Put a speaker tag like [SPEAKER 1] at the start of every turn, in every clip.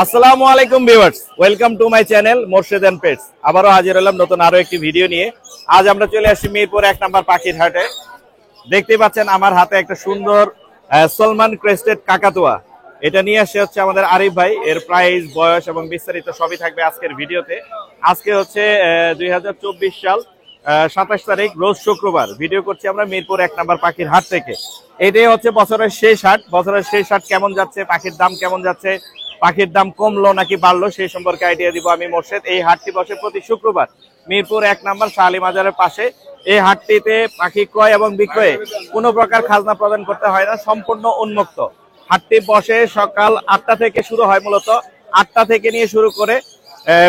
[SPEAKER 1] আসসালামু আলাইকুম viewers, welcome to my channel Morshed and pets. আবারও হাজির হলাম নতুন আরো একটি ভিডিও নিয়ে। আজ আমরা চলে আসছি মিরপুর 1 নম্বর পাখির হাটে। দেখতেই পাচ্ছেন আমার হাতে একটা সুন্দর সলমান ক্রেস্টেড কাকাতুয়া, এটা নিয়ে আসছে হচ্ছে আমাদের আরিফ ভাই। এর প্রাইস, বয়স এবং বিস্তারিত সবই থাকবে আজকের ভিডিওতে। আজকে হচ্ছে 2024 সাল 27 তারিখ, রোজ শুক্রবার। ভিডিও করছি আমরা মিরপুর 1 নম্বর পাখির হাট থেকে। এটাই হচ্ছে বছরের শেষ হাট। বছরের শেষ হাট কেমন যাচ্ছে, পাখির দাম কেমন যাচ্ছে, পাখির দাম কমলো নাকি বাড়লো, সেই সম্পর্কে আইডিয়া দিব আমি মোর্শেদ। এই হাটটি বসে প্রতি শুক্রবার মিরপুর 1 নম্বর শাহালি মাজারের পাশে। এই হাটটিতে পাখি ক্রয় এবং বিক্রয়ে কোনো প্রকার খাজনা প্রদান করতে হয় না, সম্পূর্ণ উন্মুক্ত। হাটটি বসে সকাল 8টা থেকে শুরু হয়, মূলত 8টা থেকে নিয়ে শুরু করে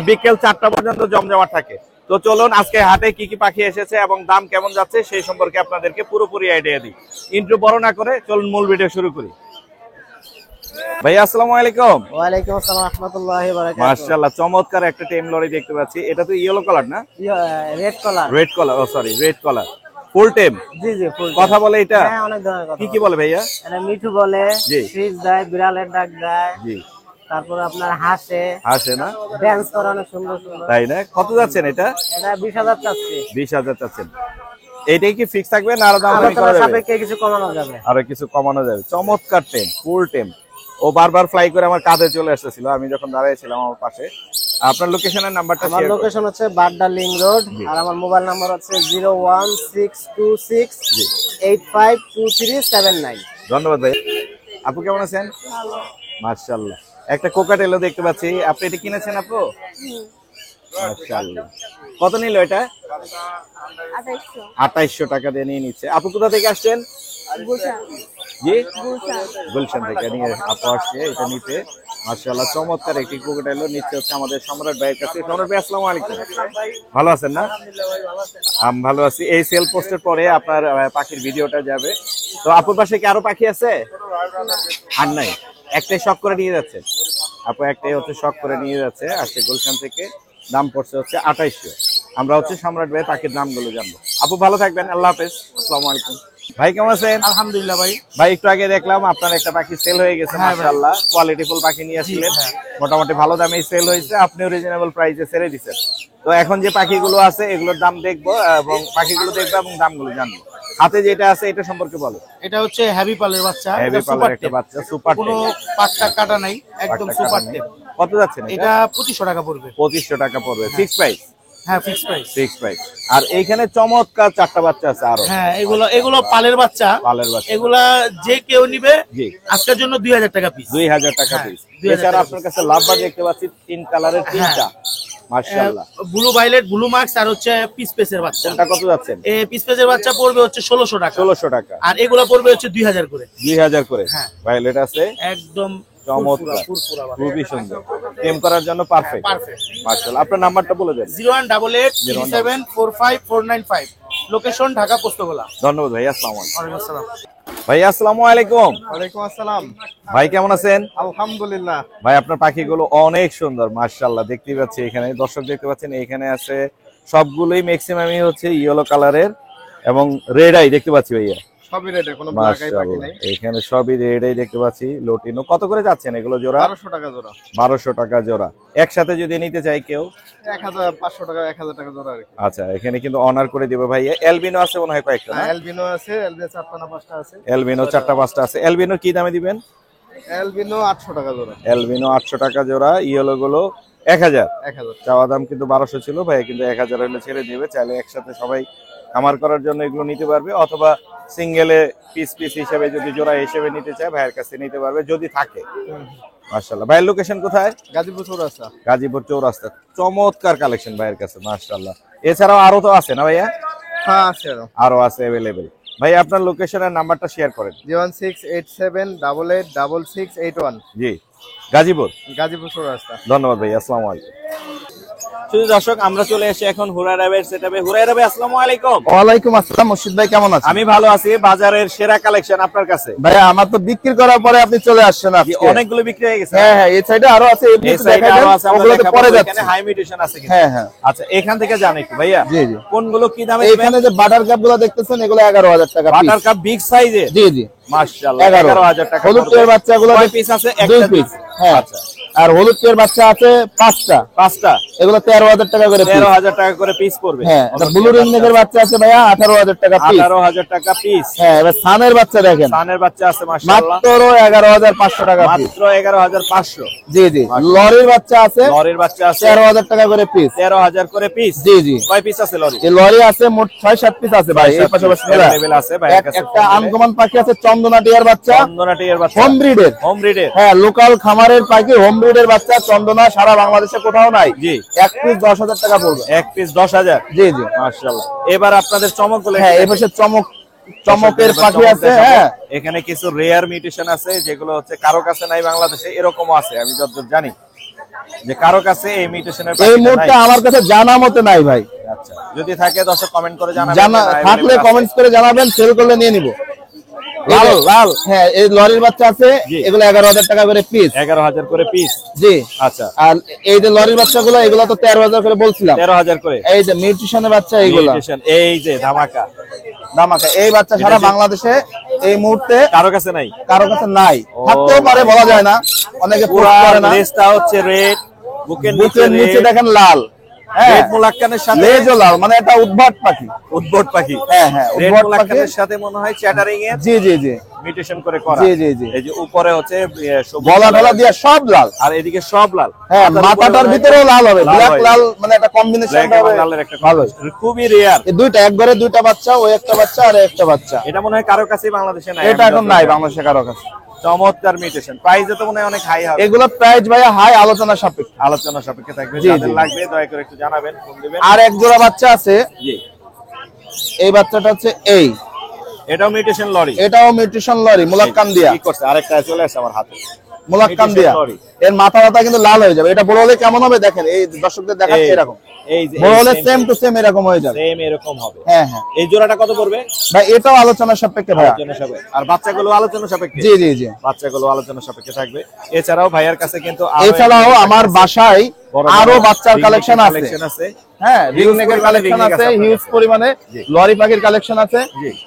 [SPEAKER 1] বিকেল 4টা পর্যন্ত জমজমাট থাকে। তো চলুন আজকে হাটে কি কি পাখি এসেছে এবং দাম কেমন যাচ্ছে সেই সম্পর্কে আপনাদেরকে পুরোপুরি আইডিয়া দিই। ইন্ট্রো বড় না করে চলুন মূল ভিডিও শুরু করি। ভাইয়া আসসালামু আলাইকুম।
[SPEAKER 2] ওয়ালাইকুম আসসালাম রাহমাতুল্লাহি ওয়া বারাকাতুহু।
[SPEAKER 1] মাশাআল্লাহ, চমৎকার একটা টেম লরি দেখতে পাচ্ছি। এটা তো ইয়েলো কালার না,
[SPEAKER 2] রেড কালার।
[SPEAKER 1] রেড কালার, ও সরি, রেড কালার, ফুল টেম।
[SPEAKER 2] জি জি, ফুল।
[SPEAKER 1] কথা বলে এটা?
[SPEAKER 2] হ্যাঁ, অনেক ধরনের কথা।
[SPEAKER 1] কি কি বলে ভাইয়া?
[SPEAKER 2] এটা মিঠু বলে,
[SPEAKER 1] জি।
[SPEAKER 2] ফ্রিজ দেয়, বিড়ালের ডাক দেয়।
[SPEAKER 1] জি।
[SPEAKER 2] তারপর আপনার হাসে।
[SPEAKER 1] হাসে না?
[SPEAKER 2] ডান্স করে অনেক সুন্দর সুন্দর।
[SPEAKER 1] তাই না? কত যাচ্ছেন এটা?
[SPEAKER 2] এটা 20,000 চাচ্ছি।
[SPEAKER 1] 20,000 চাচ্ছেন। এটাই কি ফিক্স থাকবে না আরো দাম করা যাবে?
[SPEAKER 2] সাপেক্ষে কিছু কমানো যাবে।
[SPEAKER 1] আরো কিছু কমানো যাবে। চমৎকার টেম, ফুল টেম। ও বারবার ফ্লাই করে আমার কাঁধে চলে আসতেছিল আমি যখন দাঁড়িয়েছিলাম আমার পাশে। আপনার লোকেশনের নাম্বারটা
[SPEAKER 2] আমার
[SPEAKER 1] শেয়ার করুন।
[SPEAKER 2] লোকেশন হচ্ছে বাড্ডা লিংক রোড, আর আমার মোবাইল নাম্বার হচ্ছে 01626852379।
[SPEAKER 1] ধন্যবাদ ভাই। আপু কেমন আছেন? মাশাআল্লাহ, একটা কোকাটেলও দেখতে পাচ্ছি। আপনি এটা কিনেছেন আপু? মাশাআল্লাহ। কত নিল এটা? 2800 টাকা দিয়ে নিয়ে নিচ্ছে। আপু কোথা থেকে আসছেন? জি, গুলশান থেকে নিয়ে আপু আসছে এটা নিতে। মাশাআল্লাহ, চমৎকার একটি কোকাটেল নিচ্ছে হচ্ছে আমাদের সম্রাট ভাইয়ের কাছে। সম্রাট ভাই আসসালামু আলাইকুম, ভালো আছেন না? আমি ভালো আছি। এই সেল পোস্টের পরে আপনার পাখির ভিডিওটা যাবে। তো আপুর পাশে কি আরো পাখি আছে? আর নাই, একটাই শখ করে নিয়ে যাচ্ছে আপু, একটাই হচ্ছে শখ করে নিয়ে যাচ্ছে। আসছে গুলশান থেকে, দাম পড়ছে হচ্ছে 2800। আমরা হচ্ছে সম্রাট ভাই পাখির দামগুলো জানবো। আপু ভালো থাকবেন, আল্লাহ হাফেজ, আসসালামু আলাইকুম। ভাই কেমন আছেন?
[SPEAKER 2] আলহামদুলিল্লাহ ভাই।
[SPEAKER 1] ভাই একটু আগে দেখলাম আপনার একটা পাখি সেল হয়ে গেছে, মাশাআল্লাহ, কোয়ালিটিফুল পাখি নিয়ে আসছিলেন, মোটামুটি ভালো দামেই সেল হয়েছে, আপনিও রিজনেবল প্রাইসে ছেড়ে দিচ্ছেন। তো এখন যে পাখিগুলো আছে এগুলোর দাম দেখবো এবং পাখিগুলো দেখবো এবং দামগুলো জানবো। হাতে যেটা আছে এটা সম্পর্কে বলো।
[SPEAKER 2] এটা হচ্ছে হেভি পালের বাচ্চা,
[SPEAKER 1] হেভি পালের একটা বাচ্চা, সুপার
[SPEAKER 2] কোনো
[SPEAKER 1] টেম,
[SPEAKER 2] পাটটা কাটা নাই, একদম সুপার টেম।
[SPEAKER 1] কত যাচ্ছে
[SPEAKER 2] এটা 2500 টাকা পড়বে।
[SPEAKER 1] 2500 টাকা পড়বে, ফিক্স প্রাইস?
[SPEAKER 2] হ্যাঁ, ফিক্স প্রাইস।
[SPEAKER 1] Fix price. আর এইখানে চমৎকার 4টা বাচ্চা আছে আরো।
[SPEAKER 2] হ্যাঁ, এগুলো পালের বাচ্চা।
[SPEAKER 1] পালের বাচ্চা
[SPEAKER 2] এগুলা যে কেউ নিবে
[SPEAKER 1] জি
[SPEAKER 2] আজকের জন্য 2000 টাকা পিস।
[SPEAKER 1] 2000 টাকা পিস। এছাড়া আপনার কাছে লাভবা দেখতে পাচ্ছি 3 কালারের 3টা, মাশাআল্লাহ।
[SPEAKER 2] ব্লু ভাইলেট, ব্লু মার্কস আর হচ্ছে পিস পেসের বাচ্চা।
[SPEAKER 1] কোনটা কত যাচ্ছেন?
[SPEAKER 2] এই পিস পেসের বাচ্চা পড়বে হচ্ছে 1600 টাকা।
[SPEAKER 1] 1600 টাকা।
[SPEAKER 2] আর এগুলা পড়বে হচ্ছে 2000 করে।
[SPEAKER 1] 2000 করে।
[SPEAKER 2] হ্যাঁ,
[SPEAKER 1] ভাইলেট আছে
[SPEAKER 2] একদম
[SPEAKER 1] চমৎকার, খুবই সুন্দর, টেম করার জন্য পারফেক্ট। মাশাআল্লাহ। আপনার নাম্বারটা বলে দেন।
[SPEAKER 2] 01883745495। লোকেশন ঢাকা পোস্তগোলা।
[SPEAKER 1] ধন্যবাদ ভাই, আসসালামু আলাইকুম।
[SPEAKER 2] ওয়ালাইকুম আসসালাম।
[SPEAKER 1] ভাই আসসালামু আলাইকুম।
[SPEAKER 2] ওয়ালাইকুম আসসালাম।
[SPEAKER 1] ভাই কেমন আছেন?
[SPEAKER 2] আলহামদুলিল্লাহ।
[SPEAKER 1] ভাই আপনার পাখিগুলো অনেক সুন্দর, মাশাআল্লাহ, দেখতেই পাচ্ছি। এখানে দর্শক দেখতে পাচ্ছেন, এখানে আছে সবগুলোই ম্যাক্সিমামই হচ্ছে ইয়েলো কালারের এবং রেড আই দেখতে পাচ্ছি ভাইয়া।
[SPEAKER 2] সবই রেড, কোনো ব্ল্যাক আই পাখি নাই।
[SPEAKER 1] এখানে সবই রেড আই দেখতে পাচ্ছি। লোটিনো কত করে যাচ্ছেন এগুলো জোড়া?
[SPEAKER 2] 1200 টাকা জোড়া।
[SPEAKER 1] 1200 টাকা জোড়া। একসাথে যদি নিতে চাই কেউ
[SPEAKER 2] 1500 টাকা, 1000 টাকা জোড়া আর কি।
[SPEAKER 1] আচ্ছা, এখানে কিন্তু অনার করে দিবে ভাই। এলবিনো আছে মনে হয় কয়েকটা না?
[SPEAKER 2] এলবিনো আছে, এলবিনো 4টা না 5টা আছে।
[SPEAKER 1] এলবিনো 4টা 5টা আছে। এলবিনো কি দামে দিবেন?
[SPEAKER 2] এলবিনো 800 টাকা জোড়া।
[SPEAKER 1] এলবিনো 800 টাকা জোড়া। ইয়েলো গুলো 1000।
[SPEAKER 2] 1000
[SPEAKER 1] চাওয়া দাম কিন্তু 1200 ছিল, ভাই কিন্তু 1000 হলে ছেড়ে দিবে। চাইলে একসাথে সবাই খামার করার জন্য এগুলো নিতে পারবে, অথবা সিঙ্গেলে পিস পিস হিসেবে যদি জোড়া হিসেবে নিতে চায় ভাইয়ের কাছে নিতে পারবে যদি থাকে। মাশাআল্লাহ। ভাইয়ের লোকেশন কোথায়?
[SPEAKER 2] গাজীপুর চৌরাস্তা।
[SPEAKER 1] গাজীপুর চৌরাস্তা। চমৎকার কালেকশন ভাইয়ের কাছে, মাশাআল্ল্লাহ। এছাড়াও আরো তো আছে না ভাইয়া?
[SPEAKER 2] হ্যাঁ, আছে
[SPEAKER 1] আরো আছে अवेलेबल। ভাই আপনার লোকেশনের নাম্বারটা শেয়ার করেন।
[SPEAKER 2] 01687886681।
[SPEAKER 1] জি, গাজীপুর
[SPEAKER 2] চৌরাস্তা।
[SPEAKER 1] ধন্যবাদ ভাই, আসসালামু আলাইকুম। শুধু দর্শক আমরা চলে এসে এখন হুরায়রাবের সেটআপে। হুরায়রাবে আসসালামু আলাইকুম।
[SPEAKER 3] ওয়ালাইকুম আসসালাম। মুর্শিদ ভাই কেমন আছেন?
[SPEAKER 1] আমি ভালো আছি। বাজারের সেরা কালেকশন আপনার কাছে।
[SPEAKER 3] ভাইয়া আমার তো বিক্রি করার পরে আপনি চলে আসছেন আজকে।
[SPEAKER 1] অনেকগুলো বিক্রি হয়ে গেছে।
[SPEAKER 3] হ্যাঁ হ্যাঁ, এই সাইডে আরো আছে,
[SPEAKER 1] এই সাইডে আরো আছে,
[SPEAKER 3] ওগুলো তো পরে যাচ্ছে।
[SPEAKER 1] এখানে হাই মিউটেশন আছে কিন্তু।
[SPEAKER 3] হ্যাঁ হ্যাঁ।
[SPEAKER 1] আচ্ছা, এখান থেকে জান একটু ভাইয়া।
[SPEAKER 3] জি জি।
[SPEAKER 1] কোনগুলো কি দামে দিবেন?
[SPEAKER 3] এখানে যে বাটার কাপ গুলো দেখতেছেন এগুলো 11000 টাকা পিস।
[SPEAKER 1] বাটার কাপ বিগ সাইজে?
[SPEAKER 3] জি জি,
[SPEAKER 1] মাশাআল্লাহ,
[SPEAKER 3] 11000
[SPEAKER 1] টাকা।
[SPEAKER 3] হলুদ টিয়ার বাচ্চাগুলো
[SPEAKER 1] কয় পিস আছে?
[SPEAKER 3] দুই
[SPEAKER 1] একটা
[SPEAKER 3] পিস।
[SPEAKER 1] পিস।
[SPEAKER 3] হ্যাঁ।
[SPEAKER 1] আচ্ছা,
[SPEAKER 3] আর হলুদ টিয়ার বাচ্চা আছে 5টা এগুলো 13,000 টাকা করে পিস।
[SPEAKER 1] 13,000 টাকা করে পিস পড়বে।
[SPEAKER 3] হ্যাঁ, ব্লু রিংনেকের বাচ্চা আছে ভাইয়া 18,000 টাকা পিস।
[SPEAKER 1] 18,000 টাকা পিস।
[SPEAKER 3] হ্যাঁ, এবার সানের বাচ্চা দেখেন,
[SPEAKER 1] সানের বাচ্চা আছে মাশাআল্লাহ
[SPEAKER 3] মাত্র 11,500 টাকা পিস।
[SPEAKER 1] মাত্র 11,500।
[SPEAKER 3] জি জি। লরির বাচ্চা আছে,
[SPEAKER 1] লরির বাচ্চা আছে
[SPEAKER 3] 13,000 টাকা করে পিস।
[SPEAKER 1] 13,000 করে পিস।
[SPEAKER 3] জি জি।
[SPEAKER 1] কয় পিস আছে লরি?
[SPEAKER 3] এই লরি আছে মোট 6-7 পিস আছে ভাই। এই পাশাপাশি
[SPEAKER 1] अवेलेबल আছে ভাই এর কাছে।
[SPEAKER 3] একটা আনকমন পাখি আছে চন্দনা টিয়ার বাচ্চা,
[SPEAKER 1] চন্দনা টিয়ার বাচ্চা,
[SPEAKER 3] হোম ব্রিডের।
[SPEAKER 1] হোম ব্রিডের।
[SPEAKER 3] হ্যাঁ, লোকাল খামারের পাখি, হোম ব্রিডের বাচ্চা চন্দনা সারা বাংলাদেশে কোথাও নাই।
[SPEAKER 1] জি।
[SPEAKER 3] এক পিস 10,000 টাকা পড়বে।
[SPEAKER 1] এক পিস 10,000।
[SPEAKER 3] জি জি।
[SPEAKER 1] মাশাআল্লাহ। এবার আপনাদের চমক গুলো।
[SPEAKER 3] হ্যাঁ, এই পাশে চমকের পাখি আছে। হ্যাঁ,
[SPEAKER 1] এখানে কিছু রেয়ার মিউটেশন আছে যেগুলো হচ্ছে কারো কাছে নাই বাংলাদেশে, এরকমও আছে আমি যতদূর জানি যে কারো কাছে এই মিউটেশনের
[SPEAKER 3] এই মুহূর্তে আমার কাছে জানা মতে নাই ভাই।
[SPEAKER 1] আচ্ছা, যদি থাকে দর্শক কমেন্ট করে জানাবেন।
[SPEAKER 3] থাকলে কমেন্টস করে জানাবেন, সেল করলে নিয়ে নিব। লাল। হ্যাঁ, এই লরির বাচ্চা আছে, এগুলো 11,000 টাকা করে পিস।
[SPEAKER 1] 11,000 করে পিস।
[SPEAKER 3] জি।
[SPEAKER 1] আচ্ছা।
[SPEAKER 3] আর এই যে লরির বাচ্চাগুলো, এগুলো তো 13,000 করে বলছিলাম।
[SPEAKER 1] 13,000 করে।
[SPEAKER 3] এই যে মিউটেশনের বাচ্চা, এইগুলো
[SPEAKER 1] এই যে ধামাকা।
[SPEAKER 3] এই বাচ্চা সারা বাংলাদেশে এই মুহূর্তে
[SPEAKER 1] কারো কাছে নাই।
[SPEAKER 3] নাই, থাকতেও পারে, বলা যায় না, অনেকে পোস্ট করে না।
[SPEAKER 1] লেজটা হচ্ছে রেড, বুকের
[SPEAKER 3] নিচে দেখেন লাল। হ্যাঁ,
[SPEAKER 1] মুলাক্কানের সাথে
[SPEAKER 3] লেজও লাল, মানে এটা উদ্ভট পাখি।
[SPEAKER 1] উদ্ভট পাখি।
[SPEAKER 3] হ্যাঁ হ্যাঁ,
[SPEAKER 1] রেড
[SPEAKER 3] উদ্ভট
[SPEAKER 1] মুলাক্কানের
[SPEAKER 3] পাখি।
[SPEAKER 1] সাথে মনে হয় চ্যাটারিং এর
[SPEAKER 3] জি জি জি
[SPEAKER 1] মিউটেশন করে করা।
[SPEAKER 3] জি জি জি।
[SPEAKER 1] এই যে উপরে হচ্ছে
[SPEAKER 3] গলা ঢলা দিয়ে সব লাল,
[SPEAKER 1] আর এদিকে সব লাল।
[SPEAKER 3] হ্যাঁ, মাথাটার ভিতরেও লাল হবে, ব্ল্যাক লাল, মানে একটা কম্বিনেশন হবে।
[SPEAKER 1] লালের একটা
[SPEAKER 3] ভালো।
[SPEAKER 1] খুবই রেয়ার।
[SPEAKER 3] এই দুইটা একবারে দুইটা বাচ্চা, ওই একটা বাচ্চা আর একটা বাচ্চা।
[SPEAKER 1] এটা মনে হয় কারো কাছে বাংলাদেশে নাই।
[SPEAKER 3] এটা এখন নাই বাংলাদেশে কারো কাছে।
[SPEAKER 1] চমৎকার মিউটেশন। প্রাইস তো মনে হয় অনেক হাই হবে।
[SPEAKER 3] এগুলো প্রাইস ভাইয়া হাই, আলোচনা সাপেক্ষে।
[SPEAKER 1] আলোচনা সাপেক্ষে থাকবে।
[SPEAKER 3] জি,
[SPEAKER 1] যাদের
[SPEAKER 3] জি।
[SPEAKER 1] লাগবে দয়া করে একটু জানাবেন, ফোন দিবেন।
[SPEAKER 3] আর এক জোড়া বাচ্চা আছে।
[SPEAKER 1] জি।
[SPEAKER 3] এই বাচ্চাটা হচ্ছে এই,
[SPEAKER 1] এটাও মিউটেশন লরি।
[SPEAKER 3] এটাও মিউটেশন লরি, মুলাক্কান দিয়া।
[SPEAKER 1] কি করছে? আরেকটা চলে আসছে আমার হাতে।
[SPEAKER 3] মুলাক্কান দিয়া।
[SPEAKER 1] লরি।
[SPEAKER 3] এর মাথা কিন্তু লাল হয়ে যাবে। এটা বড় হলে কেমন হবে দেখেন, এই দর্শকদের দেখাচ্ছে এরকম।
[SPEAKER 1] এই যে
[SPEAKER 3] বড় হলে সেম টু সেম এরকম হয়ে যাবে।
[SPEAKER 1] সেম এরকম হবে।
[SPEAKER 3] হ্যাঁ হ্যাঁ।
[SPEAKER 1] এই জোড়াটা কত পড়বে
[SPEAKER 3] ভাই? এটাও আলোচনা সাপেক্ষে ভাইয়া।
[SPEAKER 1] আলোচনা সাপেক্ষে। আর বাচ্চাগুলো আলোচনা সাপেক্ষে।
[SPEAKER 3] জি জি জি।
[SPEAKER 1] বাচ্চাগুলো আলোচনা সাপেক্ষে থাকবে। এছাড়াও ভাইয়ার কাছে কিন্তু
[SPEAKER 3] এছাড়াও আমার বাসায় আরো বাচ্চার কালেকশন আছে। হ্যাঁ, রিংনেকের কালেকশন আছে হিউজ পরিমাণে, লরি পাখির কালেকশন আছে,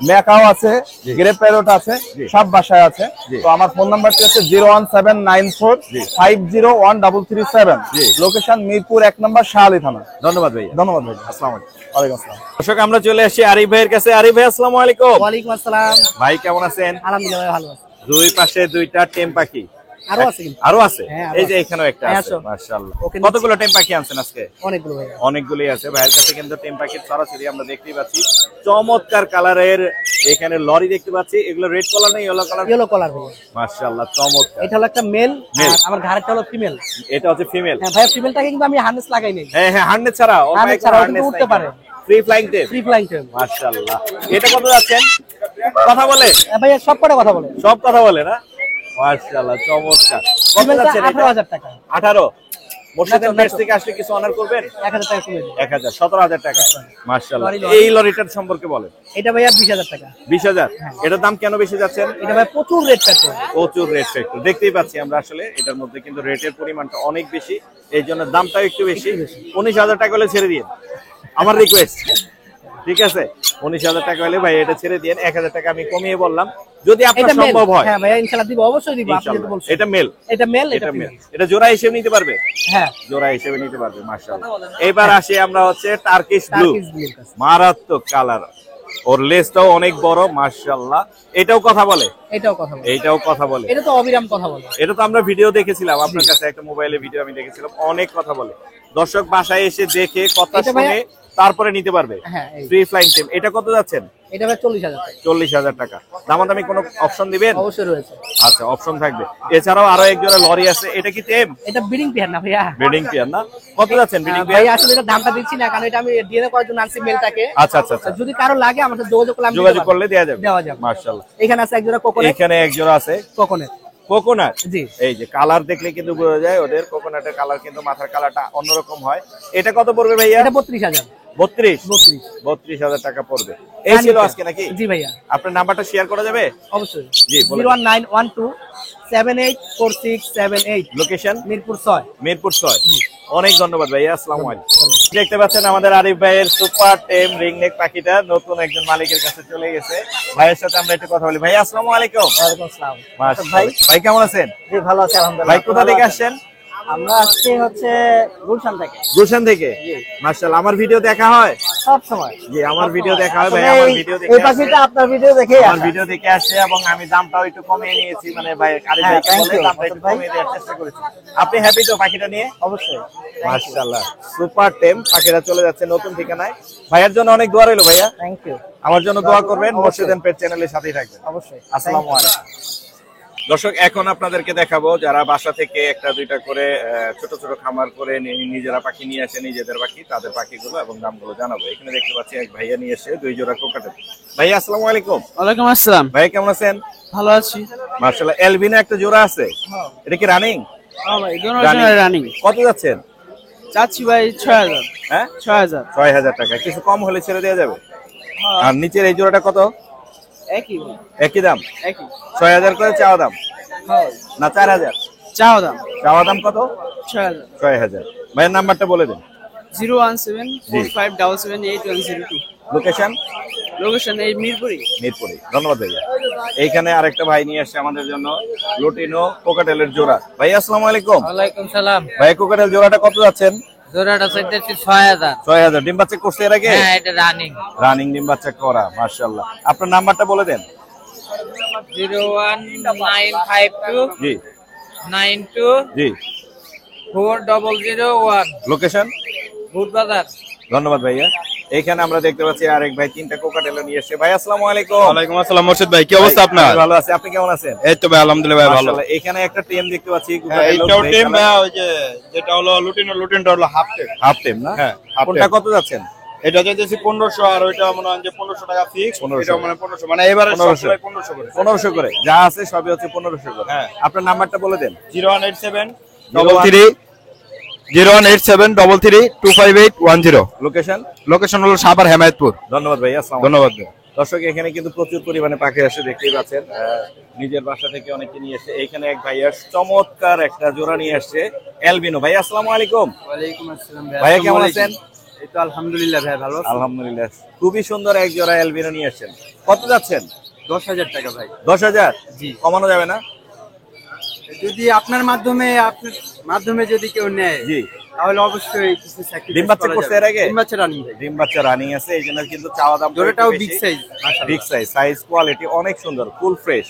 [SPEAKER 3] ম্যাকাও আছে, গ্রে প্যারট আছে, সব বাসায় আছে। তো আমার ফোন নাম্বারটি হচ্ছে 01794501337। লোকেশন মিরপুর 1 নম্বর শাহালি থানা।
[SPEAKER 1] ধন্যবাদ ভাই।
[SPEAKER 3] ধন্যবাদ ভাই।
[SPEAKER 1] আসসালামু আলাইকুম।
[SPEAKER 3] ওয়ালাইকুম আসসালাম।
[SPEAKER 1] দর্শক, আমরা চলে আসছি আরিফ ভাইয়ের কাছে। আরিফ ভাই আসসালামু আলাইকুম।
[SPEAKER 4] ওয়ালাইকুম আসসালাম।
[SPEAKER 1] ভাই কেমন আছেন?
[SPEAKER 4] আলহামদুলিল্লাহ ভালো আছি।
[SPEAKER 1] দুই পাশে দুইটা টেম পাখি।
[SPEAKER 4] আরো আছে কিন্তু।
[SPEAKER 1] আরো আছে।
[SPEAKER 4] হ্যাঁ,
[SPEAKER 1] এই যে এখানেও একটা
[SPEAKER 4] হ্যাঁ,
[SPEAKER 1] আছে।
[SPEAKER 4] আসো।
[SPEAKER 1] মাশাআল্লাহ।
[SPEAKER 4] ওকে
[SPEAKER 1] কতগুলো টেম পাখি আনছেন আজকে?
[SPEAKER 4] অনেকগুলো ভাই।
[SPEAKER 1] অনেকগুলোই আছে ভাইয়ের কাছে, কিন্তু টেম পাখির সরাসরি আমরা দেখতেই পাচ্ছি। চমৎকার কালারের এখানে লরি দেখতে পাচ্ছি। এগুলো রেড কালার না ইয়েলো কালার?
[SPEAKER 4] ইয়েলো কালার ভাই।
[SPEAKER 1] মাশাআল্লাহ, চমৎকার।
[SPEAKER 4] এটা হলো একটা মেল,
[SPEAKER 1] Male।
[SPEAKER 4] আর আমার ঘাড়েরটা হলো ফিমেল।
[SPEAKER 1] এটা হচ্ছে ফিমেল।
[SPEAKER 4] হ্যাঁ ভাই, ফিমেলটাকে কিন্তু আমি হার্নেস লাগাই নাই।
[SPEAKER 1] হ্যাঁ হ্যাঁ, হার্নেস ছাড়া। ও
[SPEAKER 4] হার্নেস ছাড়া ও কিন্তু উঠতে পারে।
[SPEAKER 1] ফ্রি ফ্লাইং টেম।
[SPEAKER 4] ফ্রি ফ্লাইং টেম।
[SPEAKER 1] মাশাআল্লাহ। এটা কত যাচ্ছেন? কথা বলে?
[SPEAKER 4] হ্যাঁ ভাই, সব কটা কথা বলে।
[SPEAKER 1] সব কথা বলে না? মাশাআল্লাহ, চমৎকার। কত
[SPEAKER 4] ফিমেলটা
[SPEAKER 1] যাচ্ছেন?
[SPEAKER 4] 18,000 টাকা।
[SPEAKER 1] 18। মোর্শেদ
[SPEAKER 4] না,
[SPEAKER 1] পেজ থেকে আসলে কিছু অনার করবেন?
[SPEAKER 4] 1,000 টাকা কমে দিই।
[SPEAKER 1] 1000, 17,000 টাকা। মাশাআল্লাহ।
[SPEAKER 4] লরি।
[SPEAKER 1] এই লরিটার সম্পর্কে বলেন।
[SPEAKER 4] এটা ভাইয়া 20,000 টাকা।
[SPEAKER 1] 20,000। এটার দাম কেন বেশি যাচ্ছেন?
[SPEAKER 4] এটা ভাই প্রচুর রেট পেট্রোল।
[SPEAKER 1] প্রচুর রেট ফ্যাক্টর দেখতেই পাচ্ছি আমরা। আসলে এটার মধ্যে কিন্তু রেটের পরিমাণটা অনেক বেশি, এই জন্য দামটাও একটু বেশি। 19,000 টাকা হলে ছেড়ে দিন, আমার রিকোয়েস্ট। ঠিক আছে, 19,000 টাকা হলে ভাই এটা ছেড়ে দিন। 1,000 টাকা আমি কমিয়ে বললাম, যদি আপনার
[SPEAKER 4] এটা মেল।
[SPEAKER 1] সম্ভব হয়।
[SPEAKER 4] হ্যাঁ ভাইয়া, ইনশাআল্লাহ দিব, অবশ্যই দিব। আপনি যেটা বলছেন।
[SPEAKER 1] এটা মেল।
[SPEAKER 4] এটা মেল, এটা
[SPEAKER 1] এটা মেল।
[SPEAKER 4] ফিমেল।
[SPEAKER 1] এটা জোড়া হিসেবে নিতে পারবে?
[SPEAKER 4] হ্যাঁ,
[SPEAKER 1] জোড়া হিসেবে নিতে পারবে। মাশাআল্লাহ। এবার আসি আমরা হচ্ছে টার্কিশ ব্লু।
[SPEAKER 4] টার্কিশ ব্লু এর কাছে।
[SPEAKER 1] মারাত্মক কালার, ওর লেজটাও অনেক বড়। মাশাআল্লাহ। এটাও কথা বলে?
[SPEAKER 4] এটাও কথা বলে।
[SPEAKER 1] এইটাও কথা বলে।
[SPEAKER 4] এটা তো অবিরাম কথা বলে।
[SPEAKER 1] এটা তো আমরা ভিডিও দেখেছিলাম আপনার কাছে, একটা মোবাইলে ভিডিও আমি দেখেছিলাম, অনেক কথা বলে। দর্শক বাসায় এসে দেখে কথা
[SPEAKER 4] এটা
[SPEAKER 1] শুনে
[SPEAKER 4] ভাইয়া-
[SPEAKER 1] তারপরে নিতে পারবে।
[SPEAKER 4] হ্যাঁ, এই।
[SPEAKER 1] Free flying team. এটা কত যাচ্ছেন?
[SPEAKER 4] এটা ভাই 40,000 টাকা।
[SPEAKER 1] 40,000 টাকা। দামাদামি কোনো অপশন দিবেন?
[SPEAKER 4] অবশ্যই রয়েছে।
[SPEAKER 1] আচ্ছা, অপশন থাকবে। এছাড়াও আরো এক জোড়া লরি আছে। এটা কি টেম?
[SPEAKER 4] এটা ব্রিডিং পেয়ার না ভাইয়া।
[SPEAKER 1] ব্রিডিং পেয়ার না? কত যাচ্ছেন ব্রিডিং
[SPEAKER 4] ভাই
[SPEAKER 1] পেয়ার?
[SPEAKER 4] আসলে এটা দামটা দিচ্ছি না, কারণ এটা আমি ডিএনএ করার জন্য আনছি মেলটাকে।
[SPEAKER 1] আচ্ছা আচ্ছা আচ্ছা।
[SPEAKER 4] যদি কারো লাগে আমাদের যোগাযোগ করলে আমি দিতে
[SPEAKER 1] যোগাযোগ
[SPEAKER 4] পারবো।
[SPEAKER 1] করলে দেওয়া যাবে।
[SPEAKER 4] দেওয়া যাবে।
[SPEAKER 1] মাশাআল্লাহ।
[SPEAKER 4] এখানে আছে এক জোড়া কোকোনেট।
[SPEAKER 1] এখানে এক জোড়া আছে
[SPEAKER 4] কোকোনেট।
[SPEAKER 1] কোকোনাট।
[SPEAKER 4] জি।
[SPEAKER 1] এই যে কালার দেখলে কিন্তু বোঝা যায় ওদের কোকোনাটের কালার, কিন্তু মাথার কালারটা অন্যরকম হয়। এটা কত পড়বে ভাইয়া?
[SPEAKER 4] এটা 32,000।
[SPEAKER 1] 32,000 টাকা পড়বে। এই ছিল আজকে নাকি?
[SPEAKER 4] জি ভাইয়া।
[SPEAKER 1] আপনার নাম্বারটা শেয়ার করা যাবে?
[SPEAKER 4] অবশ্যই।
[SPEAKER 1] জি, বলুন।
[SPEAKER 4] 01912784678।
[SPEAKER 1] লোকেশন?
[SPEAKER 4] মিরপুর 6।
[SPEAKER 1] মিরপুর 6। অনেক ধন্যবাদ ভাইয়া। আসসালামু আলাইকুম। দেখতে পাচ্ছেন আমাদের আরিফ ভাইয়ের সুপার টেম রিংনেক পাখিটা নতুন একজন মালিকের কাছে চলে গেছে। ভাইয়ের সাথে আমরা একটু কথা বলি। ভাই আসসালামু আলাইকুম।
[SPEAKER 4] ওয়ালাইকুম আসসালাম।
[SPEAKER 1] মাশাআল্লাহ। ভাই কেমন আছেন?
[SPEAKER 4] জি ভালো আছি আলহামদুলিল্লাহ।
[SPEAKER 1] ভাই কোথা থেকে আসছেন?
[SPEAKER 4] আমরা আজকে হচ্ছে গুলশান থেকে।
[SPEAKER 1] গুলশান থেকে? মাশাআল্লাহ। আমার ভিডিও দেখা হয়
[SPEAKER 4] সব সময়?
[SPEAKER 1] জি, আমার ভিডিও দেখা হয় ভাই। আমার ভিডিও দেখে
[SPEAKER 4] এই পাখিটা আপনার ভিডিও দেখে
[SPEAKER 1] আমার ভিডিও দেখে আসছে এবং আমি দামটাও একটু কমিয়ে নিয়েছি, মানে ভাই আরিফ ভাইকে বলে দামটা একটু কমিয়ে দেওয়ার চেষ্টা করেছি। আপনি হ্যাপি তো পাখিটা নিয়ে?
[SPEAKER 4] অবশ্যই।
[SPEAKER 1] মাশাআল্লাহ, সুপার টেম। পাখিটা চলে যাচ্ছে নতুন ঠিকানায়। ভাইয়ের জন্য অনেক দোয়া রইলো ভাইয়া।
[SPEAKER 4] Thank you.
[SPEAKER 1] আমার জন্য দোয়া করবেন, মোর্শেদ এন্ড পেট চ্যানেলের সাথেই থাকবেন।
[SPEAKER 4] অবশ্যই।
[SPEAKER 1] আসসালামু আলাইকুম। দর্শক, এখন আপনাদেরকে দেখাবো যারা বাসা থেকে একটা দুইটা করে ছোট ছোট খামার করে নিজেরা পাখি নিয়ে আসে, নিজেদের পাখি, তাদের পাখিগুলো এবং দামগুলো জানাবো। এখানে দেখতে পাচ্ছি এক ভাইয়া নিয়ে এসে 2 জোড়া কোকাটেল। ভাইয়া আসসালামু আলাইকুম।
[SPEAKER 5] ওয়ালাইকুম আসসালাম।
[SPEAKER 1] ভাইয়া কেমন আছেন?
[SPEAKER 5] ভালো আছি।
[SPEAKER 1] মাশাআল্লাহ। এলবিনো একটা জোড়া আছে, এটা কি রানিং?
[SPEAKER 5] হ্যাঁ ভাই, দুটোই রানিং।
[SPEAKER 1] কত যাচ্ছেন?
[SPEAKER 5] চাচ্ছি ভাই 6000।
[SPEAKER 1] হ্যাঁ
[SPEAKER 5] 6000।
[SPEAKER 1] 6000 টাকা। কিছু কম হলে ছেড়ে দেওয়া যাবে? আর নিচের এই জোড়াটা কত?
[SPEAKER 5] একই ভাই,
[SPEAKER 1] একই দাম?
[SPEAKER 5] একই।
[SPEAKER 1] 6000 করে চাওয়া দাম
[SPEAKER 5] হ্যাঁ
[SPEAKER 1] না 4000?
[SPEAKER 5] চাও দাম
[SPEAKER 1] চাওয়া দাম কত?
[SPEAKER 5] 6000।
[SPEAKER 1] 6000। ভাইয়ের নাম্বারটা বলে দেন।
[SPEAKER 5] 01745778102।
[SPEAKER 1] লোকেশন?
[SPEAKER 5] লোকেশন এই মিরপুরি।
[SPEAKER 1] মিরপুরে। ধন্যবাদ ভাইয়া। এইখানে আরেকটা ভাই নিয়ে আসছে আমাদের জন্য লুটিনো কোকাটেলের জোড়া। ভাই আসসালামু আলাইকুম।
[SPEAKER 5] ওয়ালাইকুম সালাম।
[SPEAKER 1] ভাই কোকাটেল জোড়াটা কত যাচ্ছেন?
[SPEAKER 5] জোড়াটা চাইতেছি 6000।
[SPEAKER 1] 6000। ডিম বাচ্চা করছে এর আগে?
[SPEAKER 5] হ্যাঁ, এটা রানিং।
[SPEAKER 1] রানিং ডিম বাচ্চা করা, মাশাআল্লাহ। আপনার নাম্বারটা বলে দেন।
[SPEAKER 5] 01952
[SPEAKER 1] জি
[SPEAKER 5] 92
[SPEAKER 1] জি।
[SPEAKER 5] 4001।
[SPEAKER 1] লোকেশন?
[SPEAKER 5] ভূতবাজার।
[SPEAKER 1] ধন্যবাদ ভাইয়া। এইখানে আমরা দেখতে পাচ্ছি আরেক ভাই 3টা কোকাটেল নিয়ে এসেছে। ভাই আসসালামু আলাইকুম।
[SPEAKER 6] ওয়ালাইকুম আসসালাম মোর্শেদ ভাই, কি অবস্থা আপনার?
[SPEAKER 1] ভাই, ভালো আছি। আপনি কেমন আছেন?
[SPEAKER 6] এই তো ভাই আলহামদুলিল্লাহ ভাই ভালো।
[SPEAKER 1] মাশাআল্লাহ। এখানে একটা টিম দেখতে পাচ্ছি।
[SPEAKER 6] হ্যাঁ, এইটাও টিম ভাই, ওই যে যেটা হলো লুটিনটা হলো হাফ টিম।
[SPEAKER 1] হাফ টিম না?
[SPEAKER 6] হ্যাঁ, half
[SPEAKER 1] কোনটা
[SPEAKER 6] টিম।
[SPEAKER 1] কত যাচ্ছেন?
[SPEAKER 6] এটা চাইতেছি 1500, আর ওইটা মনে হয় যে 1500 টাকা ফিক্স।
[SPEAKER 1] 1500
[SPEAKER 6] এটা মানে 1500, মানে এবারে
[SPEAKER 1] 1500
[SPEAKER 6] সবগুলাই 1500 করে।
[SPEAKER 1] 1500 করে যা আছে সবই হচ্ছে 1500 করে।
[SPEAKER 6] হ্যাঁ।
[SPEAKER 1] আপনার নাম্বারটা বলে দেন।
[SPEAKER 6] 0187 25810।
[SPEAKER 1] লোকেশন?
[SPEAKER 6] লোকেশন হলো সাভার হেমায়েতপুর।
[SPEAKER 1] ধন্যবাদ ভাই। আসসালামু
[SPEAKER 6] ধন্যবাদ ভাই।
[SPEAKER 1] দর্শক, এখানে কিন্তু প্রচুর পরিমাণে পাখি আসে, দেখতেই পাচ্ছেন। নিজের বাসা থেকে অনেকে নিয়ে এসে এইখানে এক ভাইয়া চমৎকার একটা জোড়া নিয়ে আসছে এলবিনো। ভাই আসসালামু আলাইকুম।
[SPEAKER 5] ওয়ালাইকুম আসসালাম
[SPEAKER 1] ভাইয়া কেমন আছেন?
[SPEAKER 5] এই তো আলহামদুলিল্লাহ ভাই, ভালো আছি।
[SPEAKER 1] আলহামদুলিল্লাহ। খুবই সুন্দর এক জোড়া এলবিনো নিয়ে আসছেন। কত যাচ্ছেন?
[SPEAKER 5] 10000 টাকা ভাই।
[SPEAKER 1] 10000?
[SPEAKER 5] জি।
[SPEAKER 1] কমানো যাবে না?
[SPEAKER 5] যদি আপনার মাধ্যমে যদি কেউ নেয়,
[SPEAKER 1] জি।
[SPEAKER 5] তাহলে অবশ্যই কিছু sacrifice
[SPEAKER 1] ডিম বাচ্চা
[SPEAKER 5] করা
[SPEAKER 1] করছে
[SPEAKER 5] যাবে।
[SPEAKER 1] এর আগে?
[SPEAKER 5] ডিম বাচ্চা রানিং ভাই।
[SPEAKER 1] ডিম বাচ্চা রানিং আছে, এই জন্য কিন্তু চাওয়া দাম
[SPEAKER 5] জোড়াটাও big size.
[SPEAKER 1] Big size quality অনেক সুন্দর, ফুল ফ্রেশ,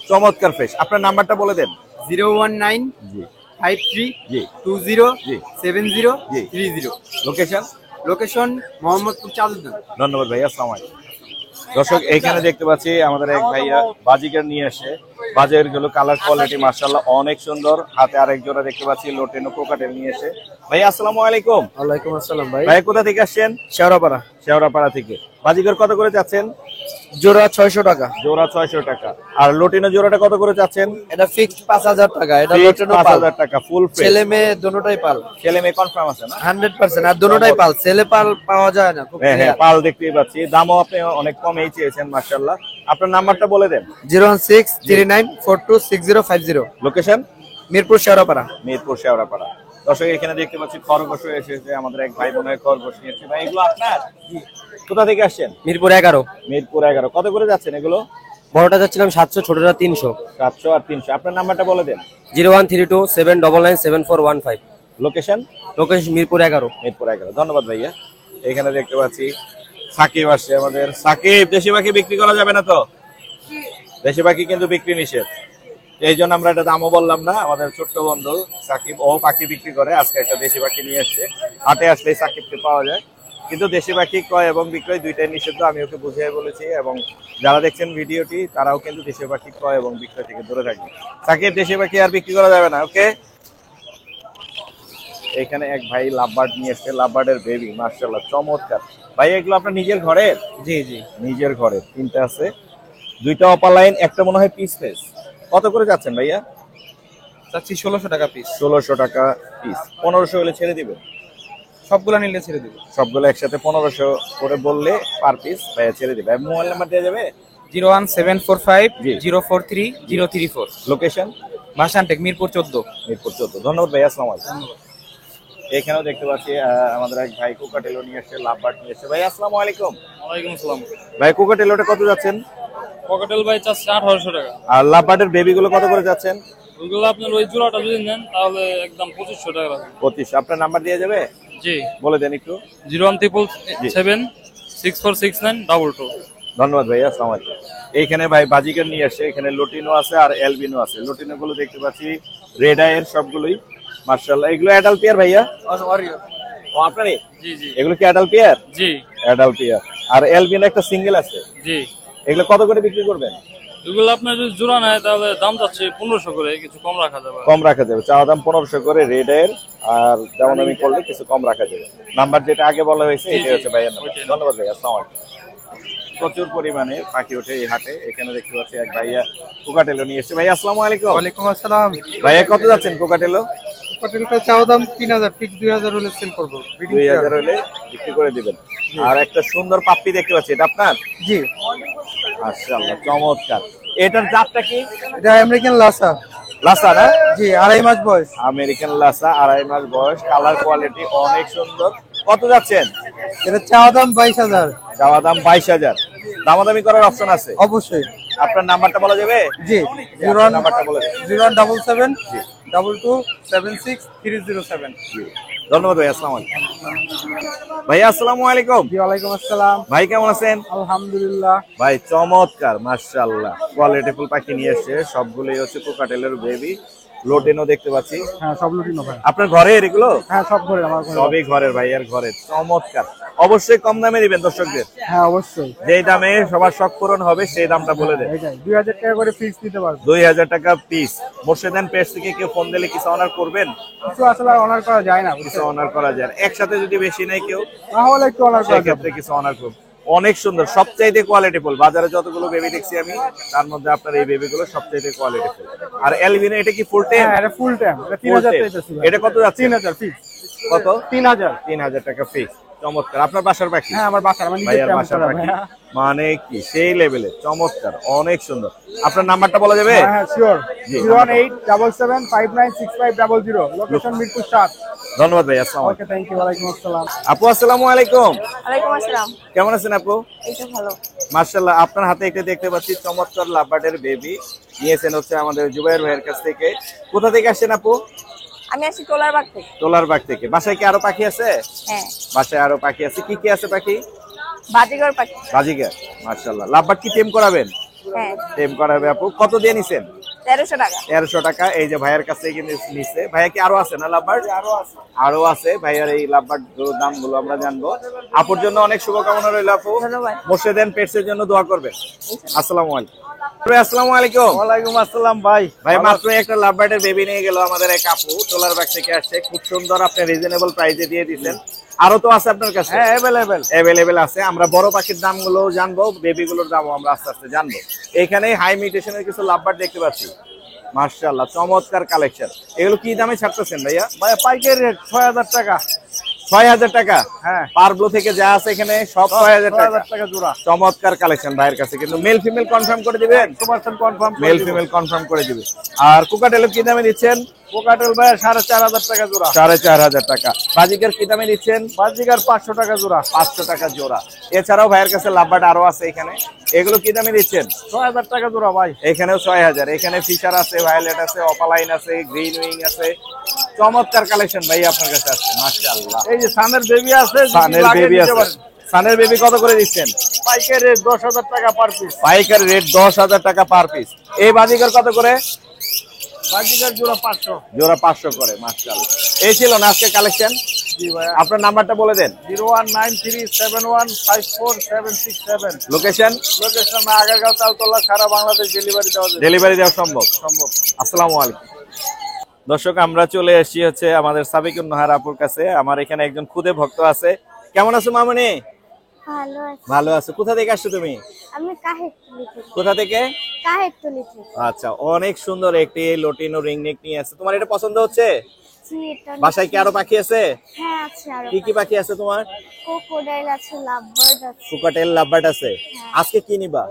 [SPEAKER 1] চমৎকার ফ্রেশ। আপনার নাম্বারটা বলে দেন।
[SPEAKER 5] 019
[SPEAKER 1] জি
[SPEAKER 5] 53
[SPEAKER 1] জি
[SPEAKER 5] 20
[SPEAKER 1] জি
[SPEAKER 5] 70
[SPEAKER 1] জি।
[SPEAKER 5] 30।
[SPEAKER 1] লোকেশন?
[SPEAKER 5] লোকেশন মোহাম্মদপুর চাঁদুদ্দিন।
[SPEAKER 1] ধন্যবাদ ভাইয়া। আসসালামু আলাইকুম। দর্শক, এইখানে দেখতে পাচ্ছি আমাদের এক ভাইয়া বাজিকার নিয়ে আসে। বাজার গুলো কালার কোয়ালিটি মাশাআল্লাহ অনেক সুন্দর। হাতে আরেক জোড়া দেখতে পাচ্ছি লোটেনো কোকাটেল নিয়ে এসে। ভাই আসসালামু আলাইকুম।
[SPEAKER 4] ওয়ালাইকুম আসসালাম ভাই।
[SPEAKER 1] ভাই কোথা থেকে আসছেন?
[SPEAKER 4] শেওড়াপাড়া।
[SPEAKER 1] শেওড়াপাড়া থেকে। বাজিকার কত করে চাচ্ছেন?
[SPEAKER 4] জোড়া 600 টাকা।
[SPEAKER 1] জোড়া 600 টাকা। আর লোটিনো জোড়াটা কত করে চাচ্ছেন?
[SPEAKER 4] এটা ফিক্সড 5000 টাকা। এটা
[SPEAKER 1] Fixed
[SPEAKER 4] লোটেনো পাল।
[SPEAKER 1] 5000 টাকা, ফুল ফ্রেশ।
[SPEAKER 4] ছেলে মেয়ে দুটোটাই পাল।
[SPEAKER 1] ছেলে মেয়ে কনফার্ম আছে না?
[SPEAKER 4] 100%। আর দুটোটাই পাল। ছেলে পাল পাওয়া যায় না, খুব
[SPEAKER 1] হ্যাঁ হ্যাঁ,
[SPEAKER 4] rare।
[SPEAKER 1] পাল দেখতেই পাচ্ছি। দামও আপনি অনেক কমেই চেয়েছেন মাশাআল্লাহ। আপনার নাম্বারটা বলে দেন।
[SPEAKER 4] 01639426050।
[SPEAKER 1] লোকেশন?
[SPEAKER 4] মিরপুর শেওড়াপাড়া।
[SPEAKER 1] মিরপুর শেওড়াপাড়া। দর্শক, এখানে দেখতে পাচ্ছি খরগোশ এসেছে। আমাদের এক ভাই বোনের খরগোশ নিয়েছে। ভাই এগুলো আপনার? কোথা থেকে আসছেন?
[SPEAKER 4] মিরপুর 11।
[SPEAKER 1] মিরপুর 11। কত করে যাচ্ছেন এগুলো?
[SPEAKER 4] বড়টা যাচ্ছিলাম 700, ছোটটা 300।
[SPEAKER 1] 700 আর 300। আপনার নাম্বারটা বলে দেন।
[SPEAKER 4] 01327997415।
[SPEAKER 1] লোকেশন?
[SPEAKER 4] লোকেশন মিরপুর 11।
[SPEAKER 1] মিরপুর 11। ধন্যবাদ ভাইয়া। এখানে দেখতে পাচ্ছি সাকিব আসছে আমাদের। সাকিব, দেশি পাখি বিক্রি করা যাবে না তো? দেশি পাখি কিন্তু বিক্রি নিষেধ, এই জন্য আমরা এটা দামও বললাম না। আমাদের ছোট্ট বন্ধু সাকিব, ও পাখি বিক্রি করে। আজকে একটা দেশি পাখি নিয়ে আসছে। হাটে আসলেই সাকিবকে পাওয়া যায়, কিন্তু দেশি পাখি ক্রয় এবং বিক্রয় দুইটাই নিষিদ্ধ। আমি ওকে বুঝিয়ে বলেছি, এবং যারা দেখছেন ভিডিওটি তারাও কিন্তু দেশি পাখি ক্রয় এবং বিক্রয় থেকে দূরে থাকবে। সাকিব, দেশি পাখি আর বিক্রি করা যাবে না, ওকে? এখানে এক ভাই লাভবার্ড নিয়ে এসছে, লাভবার্ডের বেবি, মাশাআল্লাহ চমৎকার। ভাই এগুলো আপনার নিজের ঘরের?
[SPEAKER 4] জি জি,
[SPEAKER 1] নিজের ঘরের। 3টা আছে, 2টা অপালাইন, একটা মনে হয় পিস ফেস। কত করে যাচ্ছেন ভাইয়া?
[SPEAKER 5] চাচ্ছি 1600 টাকা পিস।
[SPEAKER 1] 1600 টাকা পিস। 1500 হলে ছেড়ে দিবে?
[SPEAKER 5] সবগুলা নিলে ছেড়ে দেব।
[SPEAKER 1] সবগুলো একসাথে 1500 করে বললে পার পিস ভাইয়া ছেড়ে দিবে। মোবাইল নাম্বার দেওয়া যাবে?
[SPEAKER 5] 01745
[SPEAKER 1] জি।
[SPEAKER 5] 043 034।
[SPEAKER 1] লোকেশন?
[SPEAKER 5] ভাসানটেক, মিরপুর 14।
[SPEAKER 1] মিরপুর 14। ধন্যবাদ ভাইয়া, আসসালামু আলাইকুম। এখানেও দেখতে পাচ্ছি আমাদের এক ভাই কোকাটেলো নিয়ে এসেছে, লাভবার্ড নিয়ে এসেছে। ভাই আসসালামু আলাইকুম।
[SPEAKER 5] ওয়ালাইকুম আসসালাম।
[SPEAKER 1] ভাই কোকাটেলোটা কত যাচ্ছেন?
[SPEAKER 5] পকেটেল ভাই চাচ্ছে 1800 টাকা।
[SPEAKER 1] আর লাভবার্ডের বেবি গুলো কত করে যাচ্ছেন?
[SPEAKER 7] ওইগুলো আপনার ওই জোড়াটা যদি নেন তাহলে একদম 2500 টাকা লাগবে।
[SPEAKER 1] 25। আপনার নাম্বার দিয়ে যাবে?
[SPEAKER 7] জি,
[SPEAKER 1] বলে দেন একটু।
[SPEAKER 7] 017766922।
[SPEAKER 1] ধন্যবাদ ভাই, আসসালামু আলাইকুম। এইখানে ভাই বাজিকার নিয়ে আসছে, এখানে লটিনো আছে আর এলবিনো আছে। লটিনো গুলো দেখতে পাচ্ছি রেড আইয়ের সবগুলোই মাশাআল্লাহ। এগুলো অ্যাডাল্ট পেয়ার ভাইয়া? ও আপনারই?
[SPEAKER 7] জি জি
[SPEAKER 1] এগুলো কি অ্যাডাল্ট পেয়ার?
[SPEAKER 7] জি
[SPEAKER 1] অ্যাডাল্ট পেয়ার। আর এলবিনো একটা সিঙ্গেল আছে।
[SPEAKER 7] জি।
[SPEAKER 1] এগুলো কত করে বিক্রি করবেন?
[SPEAKER 7] এগুলো আপনার যদি জোড়া নেয় তাহলে দাম যাচ্ছে 1500 করে, কিছু কম রাখা যাবে।
[SPEAKER 1] কম রাখা যাবে, চাওয়া দাম 1500 করে রেড এর, আর যেমন আমি করলে কিছু কম রাখা যাবে। নাম্বার যেটা আগে বলা হয়েছে এটাই হচ্ছে ভাইয়ের নাম্বার। ধন্যবাদ ভাই, আসসালামু আলাইকুম। প্রচুর পরিমাণে পাখি ওঠে এই হাটে। এখানে দেখতে পাচ্ছি এক ভাইয়া কোকাটেলো নিয়ে এসেছে। ভাইয়া আসসালামু আলাইকুম।
[SPEAKER 2] ওয়ালাইকুম আসসালাম।
[SPEAKER 1] ভাইয়া কত যাচ্ছেন কোকাটেলো?
[SPEAKER 2] হোটেলটা চাও দাম 3000, ফিক্স 2000 হলে সেল করব।
[SPEAKER 1] 2000 হলে বিক্রি করে দিবেন। আর একটা সুন্দর পাপ্পি দেখতে পাচ্ছি, এটা আপনার?
[SPEAKER 2] জি,
[SPEAKER 1] মাশাআল্লাহ, চমৎকার। এটার জাতটা কি?
[SPEAKER 2] এটা আমেরিকান লাসা।
[SPEAKER 1] লাসা না?
[SPEAKER 2] জি, 2.5 মাস বয়স।
[SPEAKER 1] আমেরিকান লাসা, 2.5 মাস বয়স, কালার কোয়ালিটি অনেক সুন্দর। কত যাচ্ছেন?
[SPEAKER 2] এটা চাও দাম 22000।
[SPEAKER 1] চাওয়া দাম 22000। দামাদামি করার অপশন আছে?
[SPEAKER 2] অবশ্যই।
[SPEAKER 1] আপনার নাম্বারটা বলা যাবে?
[SPEAKER 2] জি,
[SPEAKER 1] আপনার নাম্বারটা বলে দেন।
[SPEAKER 2] 0177 22 76 307।
[SPEAKER 1] ধন্যবাদ ভাই, আসসালামু আলাইকুম। ভাই আসসালামু আলাইকুম।
[SPEAKER 2] জি, ওয়ালাইকুম আসসালাম।
[SPEAKER 1] ভাই কেমন আছেন?
[SPEAKER 2] আলহামদুলিল্লাহ।
[SPEAKER 1] ভাই চমৎকার, মাশাআল্লাহ, কোয়ালিটিফুল পাখি নিয়ে এসেছে। সবগুলোই হচ্ছে কোকাটেলের বেবি। লোটেনও দেখতে পাচ্ছি।
[SPEAKER 2] হ্যাঁ, সব লুটিনো ভাই।
[SPEAKER 1] আপনার ঘরের এগুলো?
[SPEAKER 2] হ্যাঁ, সব ঘরে আমার ঘরে।
[SPEAKER 1] সবই ঘরের ভাই, আর ঘরের। চমৎকার। অবশ্যই কম দামে দিবেন দর্শকদের।
[SPEAKER 2] হ্যাঁ, অবশ্যই।
[SPEAKER 1] যেই দামে সবার শখ পূরণ হবে সেই দামটা বলে দেন।
[SPEAKER 2] এটাই 2000 টাকা করে ফিক্স দিতে পারবো।
[SPEAKER 1] 2000 টাকা পিস। মোর্শেদান পেটস থেকে কেউ ফোন দিলে কিছু অনার করবেন?
[SPEAKER 2] কিছু আসলে অনার করা যায় না,
[SPEAKER 1] কিছু অনার করা যায়। একসাথে যদি বেশি নেই কেউ,
[SPEAKER 2] তাহলে একটু অনার করা যাবে।
[SPEAKER 1] সেক্ষেত্রে কিছু অনার করব। অনেক সুন্দর, সবচাইতে কোয়ালিটিফুল। বাজারে যতগুলো বেবি দেখছি আমি, তার মধ্যে আপনার এই বেবিগুলো সবচাইতে কোয়ালিটিফুল। আর এলবিনো এটা কি ফুল টাইম?
[SPEAKER 2] হ্যাঁ, এটা ফুল টাইম। এটা 3000 টাকা ছিল।
[SPEAKER 1] এটা কত যাচ্ছে?
[SPEAKER 2] 3000 ফিক্স।
[SPEAKER 1] কত?
[SPEAKER 2] 3000
[SPEAKER 1] টাকা ফিক্স। চমৎকার। আপনার বাসার পাখি?
[SPEAKER 2] হ্যাঁ, আমার বাসার, আমার নিজের
[SPEAKER 1] ভাইয়ার
[SPEAKER 2] টাইম
[SPEAKER 1] বাসার
[SPEAKER 2] করা
[SPEAKER 1] পাখি,
[SPEAKER 2] ভাইয়া।
[SPEAKER 1] মানে কি সেই লেভেলে চমৎকার, অনেক সুন্দর। আপনার নাম্বারটা বলা যাবে?
[SPEAKER 2] হ্যাঁ, শিওর।
[SPEAKER 1] জি।
[SPEAKER 2] 01877596500। লোকেশন মিরপুর 7।
[SPEAKER 1] ধন্যবাদ ভাই, আসসালামু
[SPEAKER 2] ওকে,
[SPEAKER 1] আলাইকুম।
[SPEAKER 2] Thank you. ওয়ালাইকুম আসসালাম।
[SPEAKER 1] আপু আসসালামু আলাইকুম।
[SPEAKER 8] ওয়ালাইকুম আসসালাম।
[SPEAKER 1] কেমন আছেন আপু?
[SPEAKER 8] এই তো ভালো।
[SPEAKER 1] মাশাআল্লাহ, আপনার হাতে একটা দেখতে পাচ্ছি চমৎকার লাভবার্ডের বেবি নিয়েছেন হচ্ছে আমাদের জুবাইর ভাইয়ের কাছ থেকে। কোথা থেকে আসছেন আপু?
[SPEAKER 8] আমি আসি টোলারবাগ থেকে।
[SPEAKER 1] তোলারবাগ থেকে। বাসায় কি আরো পাখি আছে?
[SPEAKER 8] হ্যাঁ,
[SPEAKER 1] বাসায় আরো পাখি আছে। কি কি আছে পাখি?
[SPEAKER 8] বাজিগর পাখি।
[SPEAKER 1] বাজিগার। মাশাআল্লাহ। লাভবার্ড কি টেম করাবেন?
[SPEAKER 8] হ্যাঁ,
[SPEAKER 1] টেম করাবে আপু। কত দিয়ে নিছেন?
[SPEAKER 8] 1300 টাকা।
[SPEAKER 1] 1300 টাকা। এই যে ভাইয়ের কাছে কিন্তু নিচ্ছে। ভাইয়া কি আরো আছে না লাভবার্ড? আরো আছে। ভাইয়ার এই লাভবার্ড দাম গুলো আমরা জানবো। আপুর জন্য অনেক শুভকামনা রইল আপু।
[SPEAKER 8] ধন্যবাদ।
[SPEAKER 1] মোর্শেদান পেটস এর জন্য দোয়া করবেন। আসসালামু আলাইকুম। ভাই আসসালামু আলাইকুম।
[SPEAKER 2] ওয়ালাইকুম আসসালাম ভাই।
[SPEAKER 1] ভাই মাত্র একটা লাভবার্ডের বেবি নিয়ে গেল আমাদের এক আপু, তোলারবাগ থেকে আসছে। খুব সুন্দর, আপনি রিজনেবল প্রাইসে দিয়ে দিচ্ছেন। আরো তো আছে আপনার কাছে?
[SPEAKER 2] হ্যাঁ,
[SPEAKER 1] অ্যাভেলেবেল আছে। আমরা বড় পাখির দামগুলো জানবো, বেবিগুলোর দামও আমরা আস্তে আস্তে জানবো। এখানে হাই মিউটেশনের কিছু লাভবার্ড দেখতে পাচ্ছি। মাশাআল্লাহ, চমৎকার কালেকশন। এগুলো কি দামে ছাড়তেছেন ভাইয়া?
[SPEAKER 2] ভাই পাইকারি রেট 6000 টাকা।
[SPEAKER 1] 6000 টাকা।
[SPEAKER 2] হ্যাঁ,
[SPEAKER 1] পারব্লো থেকে যা আছে এখানে সব 6000 টাকা।
[SPEAKER 2] 6000 টাকা জোড়া।
[SPEAKER 1] চমৎকার কালেকশন ভাইয়ের কাছে। কিন্তু মেল ফিমেল কনফার্ম করে দিবেন?
[SPEAKER 2] 100% কনফার্ম।
[SPEAKER 1] মেল ফিমেল কনফার্ম করে দিবে। আর কোকাটেলো কি দামে দিচ্ছেন?
[SPEAKER 2] কোকাটেল ভাই 4500 টাকা জোড়া।
[SPEAKER 1] 4500 টাকা। বাজিকার কি দামে দিচ্ছেন?
[SPEAKER 2] বাজিগার 500 টাকা জোড়া।
[SPEAKER 1] 500 টাকা জোড়া। এছাড়াও ভাইয়ের কাছে লাভবার্ড আরো আছে এখানে। এগুলো কি দামে দিচ্ছেন?
[SPEAKER 2] 6000 টাকা জোড়া ভাই।
[SPEAKER 1] এখানেও 6000। এখানে ফিশার আছে, ভায়োলেট আছে, অপালাইন আছে, গ্রিন উইং আছে। চমৎকার কালেকশন ভাই আপনার কাছে আছে। মাশাআল্লাহ।
[SPEAKER 2] এই যে সানের বেবি আছে,
[SPEAKER 1] সানের বেবি আছে। সানের বেবি কত করে দিচ্ছেন?
[SPEAKER 2] পাইকারি রেট 10000 টাকা পার পিস।
[SPEAKER 1] পাইকারি রেট 10000 টাকা পার পিস। এই বাজিকার কত করে?
[SPEAKER 2] বাজিগার জোড়া 500।
[SPEAKER 1] জোড়া 500 করে। মাশাআল্লাহ। এই ছিল না আজকে কালেকশন।
[SPEAKER 2] জি ভাই।
[SPEAKER 1] আপনার নাম্বারটা বলে দেন।
[SPEAKER 2] 01937154767।
[SPEAKER 1] লোকেশন?
[SPEAKER 2] লোকেশন আগারগাঁও, তালতলা, সারা বাংলাদেশ ডেলিভারি দেওয়া যাবে।
[SPEAKER 1] ডেলিভারি দেওয়া সম্ভব? আসসালামু আলাইকুম। দর্শক, আমরা চলে এসেছি হচ্ছে আমাদের সাবিকুন নাহার আপুর কাছে। আমার এখানে একজন খুদে ভক্ত আছে। কেমন আছো মামনি?
[SPEAKER 9] ভালো আছি।
[SPEAKER 1] ভালো আছো। কোথা থেকে আসছো তুমি?
[SPEAKER 9] আমি কাহেরটুলি থেকে।
[SPEAKER 1] কোথা থেকে?
[SPEAKER 9] কাহেরটুলি থেকে।
[SPEAKER 1] আচ্ছা, অনেক সুন্দর একটি লোটিনো রিং নেক নিয়ে আছে। তোমার এটা পছন্দ হচ্ছে?
[SPEAKER 9] জি, এটা
[SPEAKER 1] বাসায় কি আরো পাখি আছে?
[SPEAKER 9] হ্যাঁ, আছে আরো।
[SPEAKER 1] কি কি পাখি আছে তোমার?
[SPEAKER 9] ক্রোকোডাইল আছে, লাভবার্ড আছে।
[SPEAKER 1] কোকাটেল, লাভবার্ড আছে। আজকে কি নিবা?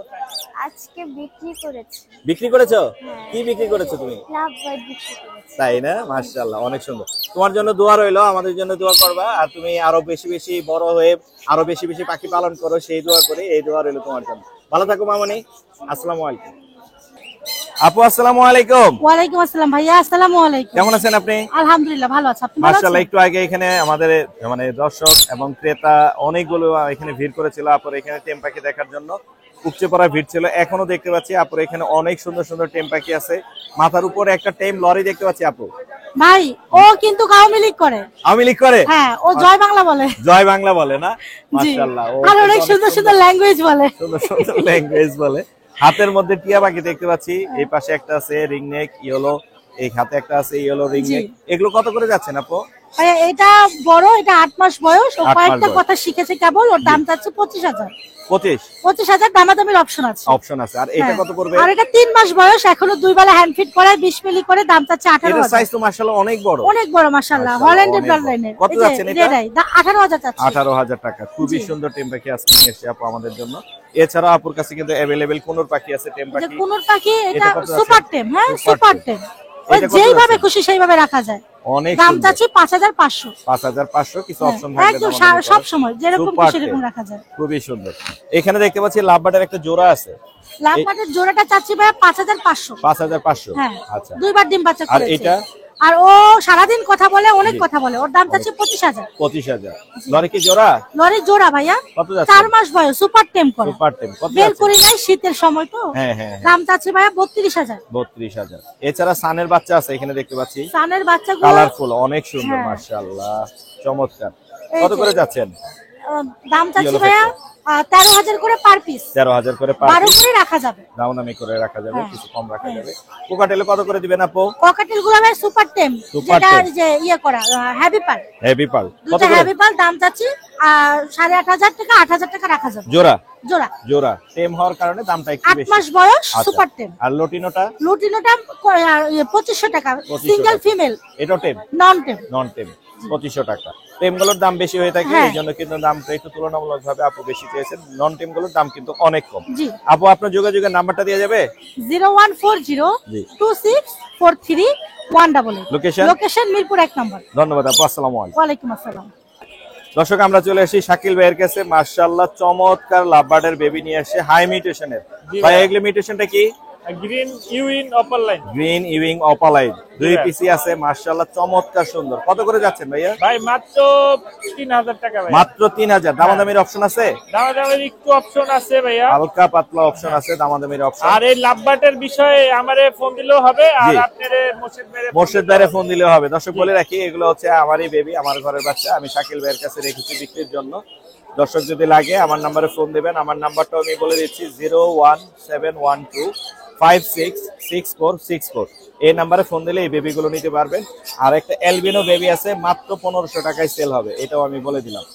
[SPEAKER 9] আজকে বিক্রি করেছি।
[SPEAKER 1] বিক্রি করেছো?
[SPEAKER 9] হ্যাঁ।
[SPEAKER 1] কি বিক্রি করেছো তুমি?
[SPEAKER 9] লাভবার্ড বিক্রি করেছি।
[SPEAKER 1] তাই না? মাশাআল্লাহ, অনেক সুন্দর। তোমার জন্য দোয়া রইলো, আমাদের জন্য দোয়া করবা। আর তুমি আরো বেশি বেশি বড় হয়ে আরো বেশি বেশি পাখি পালন করো, সেই দোয়া করে। এই দোয়া রইলো তোমার জন্য। ভালো থাকো মামনি। আসসালামু আলাইকুম। আপু আসসালামু আলাইকুম।
[SPEAKER 10] ওয়ালাইকুম আসসালাম ভাইয়া, আসসালামু আলাইকুম।
[SPEAKER 1] কেমন আছেন আপনি?
[SPEAKER 10] আলহামদুলিল্লাহ ভালো আছি, আপনি ভালো আছেন?
[SPEAKER 1] মাশাআল্লাহ। একটু আগে এখানে আমাদের মানে দর্শক এবং ক্রেতা অনেকগুলো এখানে ভিড় করেছিল আপুর এখানে টেম পাখি দেখার জন্য। উপচে পড়া ভিড় ছিল, এখনো দেখতে পাচ্ছি আপুর এখানে অনেক সুন্দর সুন্দর টেম পাখি আছে। মাথার উপরে একটা টেম লরি দেখতে পাচ্ছি আপু।
[SPEAKER 10] ভাই ও কিন্তু আওয়ামী লীগ করে।
[SPEAKER 1] আওয়ামী লীগ করে?
[SPEAKER 10] হ্যাঁ, ও জয় বাংলা বলে।
[SPEAKER 1] জয় বাংলা বলে না? মাশাআল্লাহ।
[SPEAKER 10] আর অনেক সুন্দর সুন্দর ল্যাঙ্গুয়েজ বলে।
[SPEAKER 1] সুন্দর সুন্দর ল্যাঙ্গুয়েজ বলে। হাতের মধ্যে টিয়া পাখি দেখতে পাচ্ছি, এই পাশে একটা আছে রিং নেক ইয়েলো, এই হাতে একটা আছে ইয়েলো রিং নেক। এগুলো কত করে যাচ্ছেন আপু?
[SPEAKER 10] ভাইয়া এটা বড়, এটা 8 মাস বয়স, ও কয়েকটা কথা শিখেছে কেবল। ওর দাম চাচ্ছে 25,000।
[SPEAKER 1] 25,000
[SPEAKER 10] দামাদামির অপশন আছে।
[SPEAKER 1] অপশন আছে। আর এটা কত পড়বে?
[SPEAKER 10] আর এটা 3 মাস বয়স, এখনো 2 বেলা হ্যান্ড ফিট করে 20 মিলি করে, দাম চাচ্ছে 18,000।
[SPEAKER 1] এর সাইজ তো মাশাআল্লাহ অনেক বড়।
[SPEAKER 10] অনেক বড় মাশাআল্লাহ, হল্যান্ডের ব্লাড লাইনের।
[SPEAKER 1] কত যাচ্ছেন এটা?
[SPEAKER 10] 18,000 চাচ্ছে।
[SPEAKER 1] 18,000 টাকা। খুবই সুন্দর টেম পাখি আজকে নিয়ে এসেছে আপু আমাদের জন্য। এছাড়া আপুর কাছে কিন্তু अवेलेबल কোনোর পাখি আছে, টেম পাখি।
[SPEAKER 10] কোনোর পাখি এটা সুপার টেম। হ্যাঁ, সুপার টেম। ওই যেইভাবে খুশি সেইভাবে রাখা যায়।
[SPEAKER 1] অনেক
[SPEAKER 10] দাম চাচ্ছি 5,500।
[SPEAKER 1] 5,500 কিছু অপশন থাকবে
[SPEAKER 10] একদম সব সময় যেরকম খুশি সেরকম রাখা যায়।
[SPEAKER 1] খুবই সুন্দর। এখানে দেখতে পাচ্ছি লাভবার্ডের একটা জোড়া আছে।
[SPEAKER 10] লাভবার্ডের জোড়াটা চাচ্ছি ভাই 5,500।
[SPEAKER 1] 5,500।
[SPEAKER 10] হ্যাঁ,
[SPEAKER 1] আচ্ছা।
[SPEAKER 10] দুইবার ডিম বাচ্চা করেছে।
[SPEAKER 1] আর এটা?
[SPEAKER 10] আর ও সারাদিন কথা বলে, অনেক কথা বলে। ওর দাম চাচ্ছি 25,000।
[SPEAKER 1] 25,000। লরি কি জোড়া?
[SPEAKER 10] লরি জোড়া ভাইয়া।
[SPEAKER 1] কত যাচ্ছে?
[SPEAKER 10] 4 মাস বয়স, সুপার টেম করে।
[SPEAKER 1] সুপার টেম কত
[SPEAKER 10] বের
[SPEAKER 1] যাচ্ছে?
[SPEAKER 10] করি নাই, শীতের সময় তো।
[SPEAKER 1] হ্যাঁ হ্যাঁ।
[SPEAKER 10] দাম চাচ্ছি ভাইয়া 32,000।
[SPEAKER 1] 32,000। এছাড়া সানের বাচ্চা আছে এখানে দেখতে পাচ্ছি।
[SPEAKER 10] সানের বাচ্চাগুলো
[SPEAKER 1] কালারফুল, অনেক সুন্দর মাশাআল্লাহ, চমৎকার। কত করে যাচ্ছেন?
[SPEAKER 10] দাম চাচ্ছি ভাইয়া 13,000 করে পার পিস।
[SPEAKER 1] 13,000 করে পার
[SPEAKER 10] 12
[SPEAKER 1] পিস।
[SPEAKER 10] করে রাখা যাবে।
[SPEAKER 1] দামাদামি করে রাখা যাবে, কিছু কম রাখা যাবে। কোকাটেলে কত করে দিবেন আপু?
[SPEAKER 10] ককাটেল গুলো ভাই সুপার টেম, যেটা যে ইয়ে করা হেভি পাল।
[SPEAKER 1] হেভি পাল কত
[SPEAKER 10] দুটো
[SPEAKER 1] করে?
[SPEAKER 10] হেভি পাল দাম চাচ্ছি 8,500 টাকা, 8,000 টাকা রাখা যাবে।
[SPEAKER 1] জোড়া?
[SPEAKER 10] জোড়া।
[SPEAKER 1] জোড়া টেম হওয়ার কারণে দামটা একটু
[SPEAKER 10] 8
[SPEAKER 1] বেশি।
[SPEAKER 10] মাস বয়স,
[SPEAKER 1] আচ্ছা।
[SPEAKER 10] সুপার টেম।
[SPEAKER 1] আর লটিনোটা?
[SPEAKER 10] লুটিনোটা 2500 টাকা,
[SPEAKER 1] 2500
[SPEAKER 10] সিঙ্গেল
[SPEAKER 1] টাকা।
[SPEAKER 10] ফিমেল।
[SPEAKER 1] এটা টেম?
[SPEAKER 10] নন টেম।
[SPEAKER 1] নন টেম 2500 টাকা। টেম গুলোর দাম বেশি হয়ে থাকে,
[SPEAKER 10] হ্যাঁ।
[SPEAKER 1] এই জন্য কিন্তু দামটা একটু তুলনামূলকভাবে আপু বেশি চেয়েছেন। নন টেম গুলোর দাম কিন্তু অনেক কম।
[SPEAKER 10] জি।
[SPEAKER 1] আপু আপনার যোগাযোগের নাম্বারটা দিয়ে যাবে?
[SPEAKER 10] 014026431188।
[SPEAKER 1] লোকেশন?
[SPEAKER 10] লোকেশন মিরপুর 1 নম্বর।
[SPEAKER 1] ধন্যবাদ আপু, আসসালামু আলাইকুম।
[SPEAKER 10] ওয়ালাইকুম আসসালাম।
[SPEAKER 1] দর্শক আমরা চলে আসি শাকিল ভাইয়ের কাছে। মাশাআল্লাহ চমৎকার লাভবার্ডের বেবি নিয়ে আসছে, হাই মিউটেশনের। ভাই এগুলো মিউটেশনটা কি?
[SPEAKER 2] Green ইউইন upper line.
[SPEAKER 1] Green Ewing opaline, দুই পিসি আছে। মাশাআল্লাহ চমৎকার সুন্দর। কত করে যাচ্ছেন ভাইয়া?
[SPEAKER 2] ভাই মাত্র 3,000 টাকা ভাই।
[SPEAKER 1] মাত্র 3,000। দামাদামির অপশন আছে?
[SPEAKER 2] দামাদামির একটু অপশন আছে ভাইয়া,
[SPEAKER 1] হালকা পাতলা অপশন আছে, দামাদামির অপশন।
[SPEAKER 2] আর এই লাভবাটের বিষয়ে আমারে ফোন দিলেও হবে, আর আপনারে
[SPEAKER 1] মোর্শেদ ভাইয়ের ফোন দিলেও হবে। দর্শক বলে রাখি, এগুলো হচ্ছে আমারই বেবি, আমার ঘরের বাচ্চা। আমি শাকিল ভাইয়ের কাছে রেখেছি বিক্রির জন্য। দর্শক যদি লাগে আমার নম্বরে ফোন দিবেন। আমার নাম্বারটাও আমি বলে দিচ্ছি 01712566464। এই নাম্বারে ফোন দিলে এই বেবিগুলো নিতে পারবেন। আর একটা এলবিনো বেবি আছে, মাত্র 1500 টাকায় সেল হবে, এটাও আমি বলে দিলাম।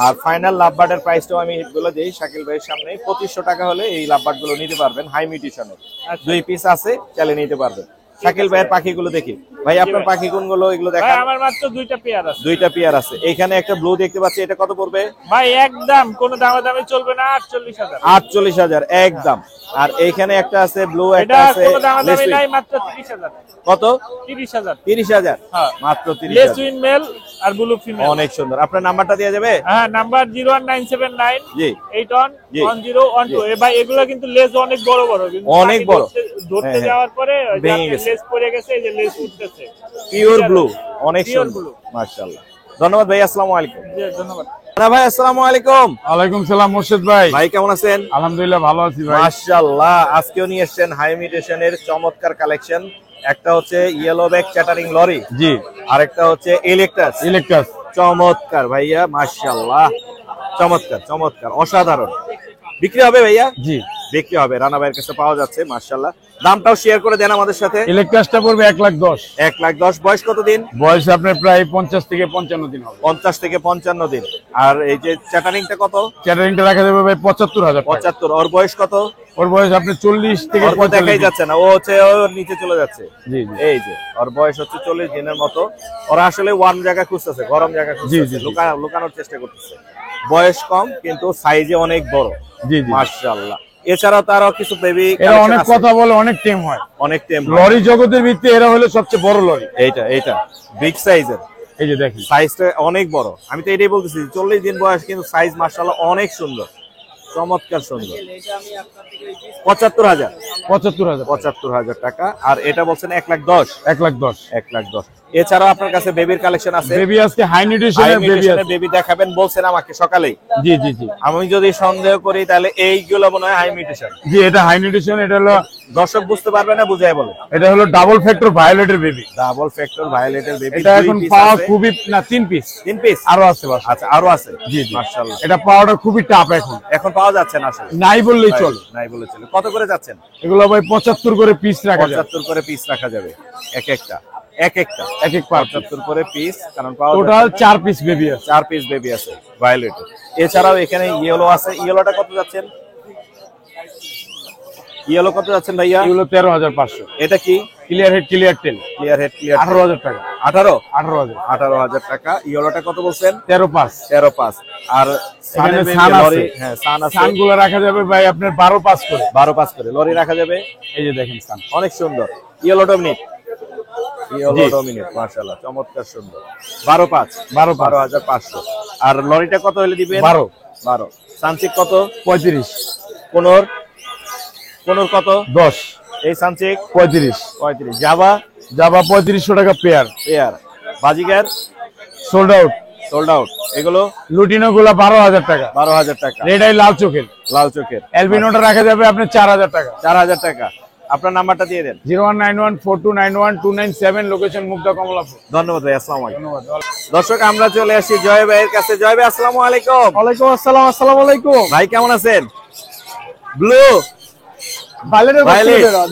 [SPEAKER 1] আর ফাইনাল লাভবার্ডের প্রাইসটাও আমি বলে দিই শাকিল ভাইয়ের সামনে, 2500 টাকা হলে এই লাভবার্ড গুলো নিতে পারবেন। হাই মিউটেশনের 2 পিস আছে, চালে নিতে পারবেন। শাকিল ভাইয়ের পাখিগুলো দেখি। ভাই আপনার পাখি কোনগুলো এগুলো দেখান?
[SPEAKER 2] ভাই আমার মাত্র 2টা পেয়ার আছে।
[SPEAKER 1] 2টা পেয়ার আছে। এখানে একটা ব্লু দেখতে পাচ্ছি, এটা কত পড়বে?
[SPEAKER 2] ভাই একদম কোনো দামাদামি চলবে না, 48,000।
[SPEAKER 1] 48,000 একদম। আর এইখানে একটা আছে ব্লু, একটা
[SPEAKER 2] এটা
[SPEAKER 1] আছে
[SPEAKER 2] কোনো দামাদামি নাই, মাত্র 30,000।
[SPEAKER 1] কত?
[SPEAKER 2] 30,000।
[SPEAKER 1] 30,000?
[SPEAKER 2] হ্যাঁ,
[SPEAKER 1] মাত্র
[SPEAKER 2] লেস
[SPEAKER 1] 30,000।
[SPEAKER 2] উইন মেল আর ব্লু ফিমেল।
[SPEAKER 1] অনেক সুন্দর। আপনার নাম্বারটা দেয়া যাবে?
[SPEAKER 2] হ্যাঁ, নাম্বার 01979
[SPEAKER 1] জি
[SPEAKER 2] 811012। ভাই এগুলো কিন্তু লেজ অনেক বড় বড়, কিন্তু
[SPEAKER 1] অনেক বড়।
[SPEAKER 2] ধরতে যাওয়ার পরে
[SPEAKER 1] ভেঙে গেছে।
[SPEAKER 2] লেজ পড়ে গেছে, এই যে লেজ উঠতেছে।
[SPEAKER 1] পিওর ব্লু, অনেক
[SPEAKER 2] পিওর
[SPEAKER 1] সুন্দর।
[SPEAKER 2] ব্লু।
[SPEAKER 1] মাশাআল্লাহ। ধন্যবাদ ভাই, আসসালামু আলাইকুম।
[SPEAKER 2] জি ধন্যবাদ।
[SPEAKER 1] ভাই আসসালামু আলাইকুম।
[SPEAKER 2] ওয়ালাইকুম সালাম মোর্শেদ ভাই।
[SPEAKER 1] ভাই কেমন আছেন?
[SPEAKER 2] আলহামদুলিল্লাহ ভালো আছি ভাই।
[SPEAKER 1] মাশাআল্লাহ, আজকেও নিয়ে এসেছেন হাই মিউটেশনের চমৎকার কালেকশন। একটা হচ্ছে ইয়েলো ব্যাক চ্যাটারিং লরি,
[SPEAKER 2] জি,
[SPEAKER 1] আরেকটা হচ্ছে ইলেকট্রাস। চমৎকার ভাইয়া, মাশাআল্লাহ চমৎকার চমৎকার, অসাধারণ। বিক্রি হবে ভাইয়া?
[SPEAKER 2] জি
[SPEAKER 1] বিক্রি হবে, রানা ভাইয়ের কাছে পাওয়া যাচ্ছে। মাশাআল্লাহ, দামটাও শেয়ার করে দেন আমাদের সাথে।
[SPEAKER 2] ইলেকট্রাসটা পড়বে 1,10,000।
[SPEAKER 1] 1,10,000। বয়স কত দিন?
[SPEAKER 2] বয়স আপনার প্রায় 50 থেকে 55 দিন হবে।
[SPEAKER 1] 50 থেকে 55 দিন। আর এই যে চ্যাটারিংটা কত?
[SPEAKER 2] ক্যাটারিংটা রাখা যাবে ভাই 75,000 টাকা।
[SPEAKER 1] 75। ওর বয়স কত?
[SPEAKER 2] ওর বয়স আপনি 40 থেকে
[SPEAKER 1] ওর তো
[SPEAKER 2] 45
[SPEAKER 1] দেখাই
[SPEAKER 2] দিন।
[SPEAKER 1] যাচ্ছে না, ও হচ্ছে ওর নিচে চলে যাচ্ছে।
[SPEAKER 2] জি জি।
[SPEAKER 1] এই যে ওর বয়স হচ্ছে 40 দিনের মতো। ওরা আসলে ওয়ার্ম জায়গা খুঁজতেছে, গরম জায়গা খুঁজতেছে, লুকানোর চেষ্টা করতেছে। বয়স কম কিন্তু সাইজে অনেক বড়।
[SPEAKER 2] জি জি
[SPEAKER 1] মাশাআল্লাহ। এছাড়াও তারও কিছু বেবি,
[SPEAKER 2] এরা অনেক কথা বলে, অনেক টেম হয়,
[SPEAKER 1] অনেক টেম।
[SPEAKER 2] লরি জগতের ভিত্তি এরা হলো সবচেয়ে বড় লরি।
[SPEAKER 1] এইটা বিগ সাইজের।
[SPEAKER 2] এই যে দেখি
[SPEAKER 1] সাইজটা অনেক বড়। আমি তো এটাই বলতেছি, 40 দিন বয়স কিন্তু সাইজ মাশাআল্লাহ অনেক সুন্দর। চমৎকার সুন্দর 75,000
[SPEAKER 3] 75,000
[SPEAKER 1] 75,000 টাকা। আর এটা বলছেন 1,10,000
[SPEAKER 3] 1,10,000
[SPEAKER 1] 1,10,000। এছাড়াও আপনার কাছে বেবির কালেকশন আছে?
[SPEAKER 3] বেবি আজকে হাই নিউট্রিশনের বেবি আছে।
[SPEAKER 1] বেবি দেখাবেন বলছেন আমাকে সকালেই।
[SPEAKER 3] জি জি জি।
[SPEAKER 1] আমি যদি সন্দেহ করি তাহলে এইগুলো মনে হয় হাই নিউট্রিশন।
[SPEAKER 3] জি এটা হাই নিউট্রিশন। এটা হলো
[SPEAKER 1] দর্শক বুঝতে পারবে না, বুঝাই বলে।
[SPEAKER 3] এটা হলো ডাবল ফ্যাক্টর ভায়োলেটের বেবি।
[SPEAKER 1] ডাবল ফ্যাক্টর ভায়োলেটের বেবি।
[SPEAKER 3] এটা এখন পাওয়া খুবই না 3 পিস।
[SPEAKER 1] 3 পিস
[SPEAKER 3] আরো আছে বাস।
[SPEAKER 1] আচ্ছা আরো আছে।
[SPEAKER 3] জি জি
[SPEAKER 1] মাশাআল্লাহ।
[SPEAKER 3] এটা পাওয়াটা খুবই টাফ এখন।
[SPEAKER 1] এখন পাওয়া যাচ্ছে না আসলে।
[SPEAKER 3] নাই বললেই চলে।
[SPEAKER 1] নাই বলে চলে। কত করে যাচ্ছেন?
[SPEAKER 3] এগুলো ভাই 75 করে পিস রাখা যাবে।
[SPEAKER 1] 75 করে পিস রাখা যাবে এক একটা। এক এক
[SPEAKER 3] 75
[SPEAKER 1] করে পিস, কারণ পাওয়া
[SPEAKER 3] টোটাল 4 পিস বেবি আছে।
[SPEAKER 1] 4 পিস বেবি আছে ভায়োলেটের। এছাড়াও এখানে ইয়েলো আছে। ইয়েলোটা কত যাচ্ছেন? ইয়েলো কত যাচ্ছেন ভাইয়া?
[SPEAKER 3] এগুলো 13,500।
[SPEAKER 1] এটা কি?
[SPEAKER 3] ক্লিয়ার হেড ক্লিয়ার টেল।
[SPEAKER 1] ক্লিয়ার হেড ক্লিয়ার
[SPEAKER 3] 18,000 টাকা।
[SPEAKER 1] 18,000 টাকা। ইয়েলোটা কত বলছেন?
[SPEAKER 3] 13,500।
[SPEAKER 1] 13,500। আর
[SPEAKER 3] এখানে সান আছে।
[SPEAKER 1] হ্যাঁ সান আছে।
[SPEAKER 3] সানগুলো রাখা যাবে ভাই আপনার 12,500 করে।
[SPEAKER 1] 12,500 করে। লরি রাখা যাবে।
[SPEAKER 3] এই যে দেখেন সান
[SPEAKER 1] অনেক সুন্দর। Yellow dominate. ইয়েলো ডমিনেট মাশাআল্লাহ চমৎকার সুন্দর। 12,500। আর লরিটা কত হলে দিবেন? 12। সানচিক কত?
[SPEAKER 3] 35।
[SPEAKER 1] কোনর কত?
[SPEAKER 3] 10।
[SPEAKER 1] এই সানচিক
[SPEAKER 3] 35।
[SPEAKER 1] জাভা
[SPEAKER 3] 3500 টাকা পেয়ার।
[SPEAKER 1] Baazigar
[SPEAKER 3] sold out.
[SPEAKER 1] এগুলো
[SPEAKER 3] লুটিনো গুলা 12,000 টাকা।
[SPEAKER 1] 12,000 টাকা।
[SPEAKER 3] রেড আই লাল চোখের। এলবিনোটা রাখা যাবে আপনার 4,000 টাকা।
[SPEAKER 1] 4,000 টাকা। আপনার নাম্বারটা দিয়ে দেন।
[SPEAKER 3] 019142912297, লোকেশন মুগদা কমলাপুর।
[SPEAKER 1] ধন্যবাদ ভাই, আসসালামু আলাইকুম। দর্শক আমরা চলে আসি জয় ভাইয়ের কাছে। জয় ভাই আসসালামু আলাইকুম।
[SPEAKER 2] ওয়ালাইকুম আসসালাম। আসসালামু আলাইকুম
[SPEAKER 1] ভাই কেমন আছেন? ব্লু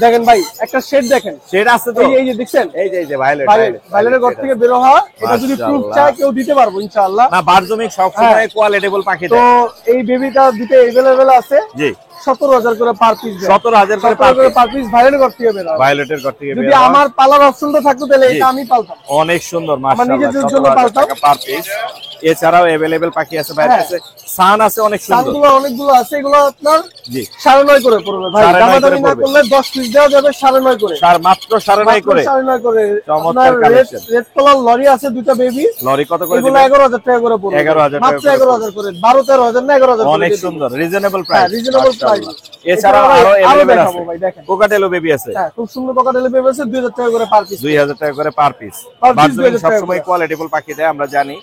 [SPEAKER 2] দেখেন ভাই, একটা শেড দেখেন।
[SPEAKER 1] শেড আছে তো?
[SPEAKER 2] এই যে দেখছেন,
[SPEAKER 1] এই যে ভায়োলেট।
[SPEAKER 2] ভায়োলেটের ঘর থেকে বের হওয়া। এটা যদি প্রুফ চায় কেউ দিতে পারবো ইনশাআল্লাহ।
[SPEAKER 1] না বারজমিক সব সময় কোয়ালিটেবল পাখি
[SPEAKER 2] তো
[SPEAKER 1] দেয়।
[SPEAKER 2] এই বেবিটা দিতে अवेलेबल আছে।
[SPEAKER 1] জি
[SPEAKER 2] 17,000 করে পার পিস।
[SPEAKER 1] 17,000 করে
[SPEAKER 2] পার পিস ভায়োলেটের ঘর থেকে বের হয়।
[SPEAKER 1] ভায়োলেটের ঘর থেকে বের
[SPEAKER 2] যদি
[SPEAKER 1] হয়।
[SPEAKER 2] আমার পালার অপশনটা থাকতো তাহলে এটা আমি পালতাম।
[SPEAKER 1] অনেক সুন্দর মাশাআল্লাহ।
[SPEAKER 2] আমার নিজের জন্য পালতাম।
[SPEAKER 1] Per piece. এছাড়াও अवेलेबल পাখি আছে ভাইয়ের কাছে। সান আছে অনেক সুন্দর।
[SPEAKER 2] সানগুলো অনেকগুলো আছে। এগুলো আপনার
[SPEAKER 1] জি
[SPEAKER 2] 9.5 করে পড়বে ভাই। দামাদামি না করলে 10 পিস দেওয়া যাবে 9.5 করে।
[SPEAKER 1] মাত্র 9.5 করে।
[SPEAKER 2] 9.5 করে।
[SPEAKER 1] চমৎকার কালেকশন।
[SPEAKER 2] রেড কালার লরি আছে দুটো বেবি।
[SPEAKER 1] লরি কত করে
[SPEAKER 2] এগুলো
[SPEAKER 1] দিবেন?
[SPEAKER 2] 11,000 টাকা করে পড়বে।
[SPEAKER 1] 11,000
[SPEAKER 2] মাত্র 11,000 করে। 12-13,000 না 11,000 করে।
[SPEAKER 1] অনেক সুন্দর রিজনেবল প্রাইস।
[SPEAKER 2] Reasonable price.
[SPEAKER 1] এছাড়াও আরো अवेलेबल আছে
[SPEAKER 2] ভাই দেখেন।
[SPEAKER 1] কোকাটেলো বেবি আছে।
[SPEAKER 2] হ্যাঁ খুব সুন্দর কোকাটেলো বেবি আছে। 2,000 টাকা করে পার পিস।
[SPEAKER 1] 2,000 টাকা করে পার পিস। বারজমিক সব সময় কোয়ালিটিফুল পাখি দেয় আমরা জানি।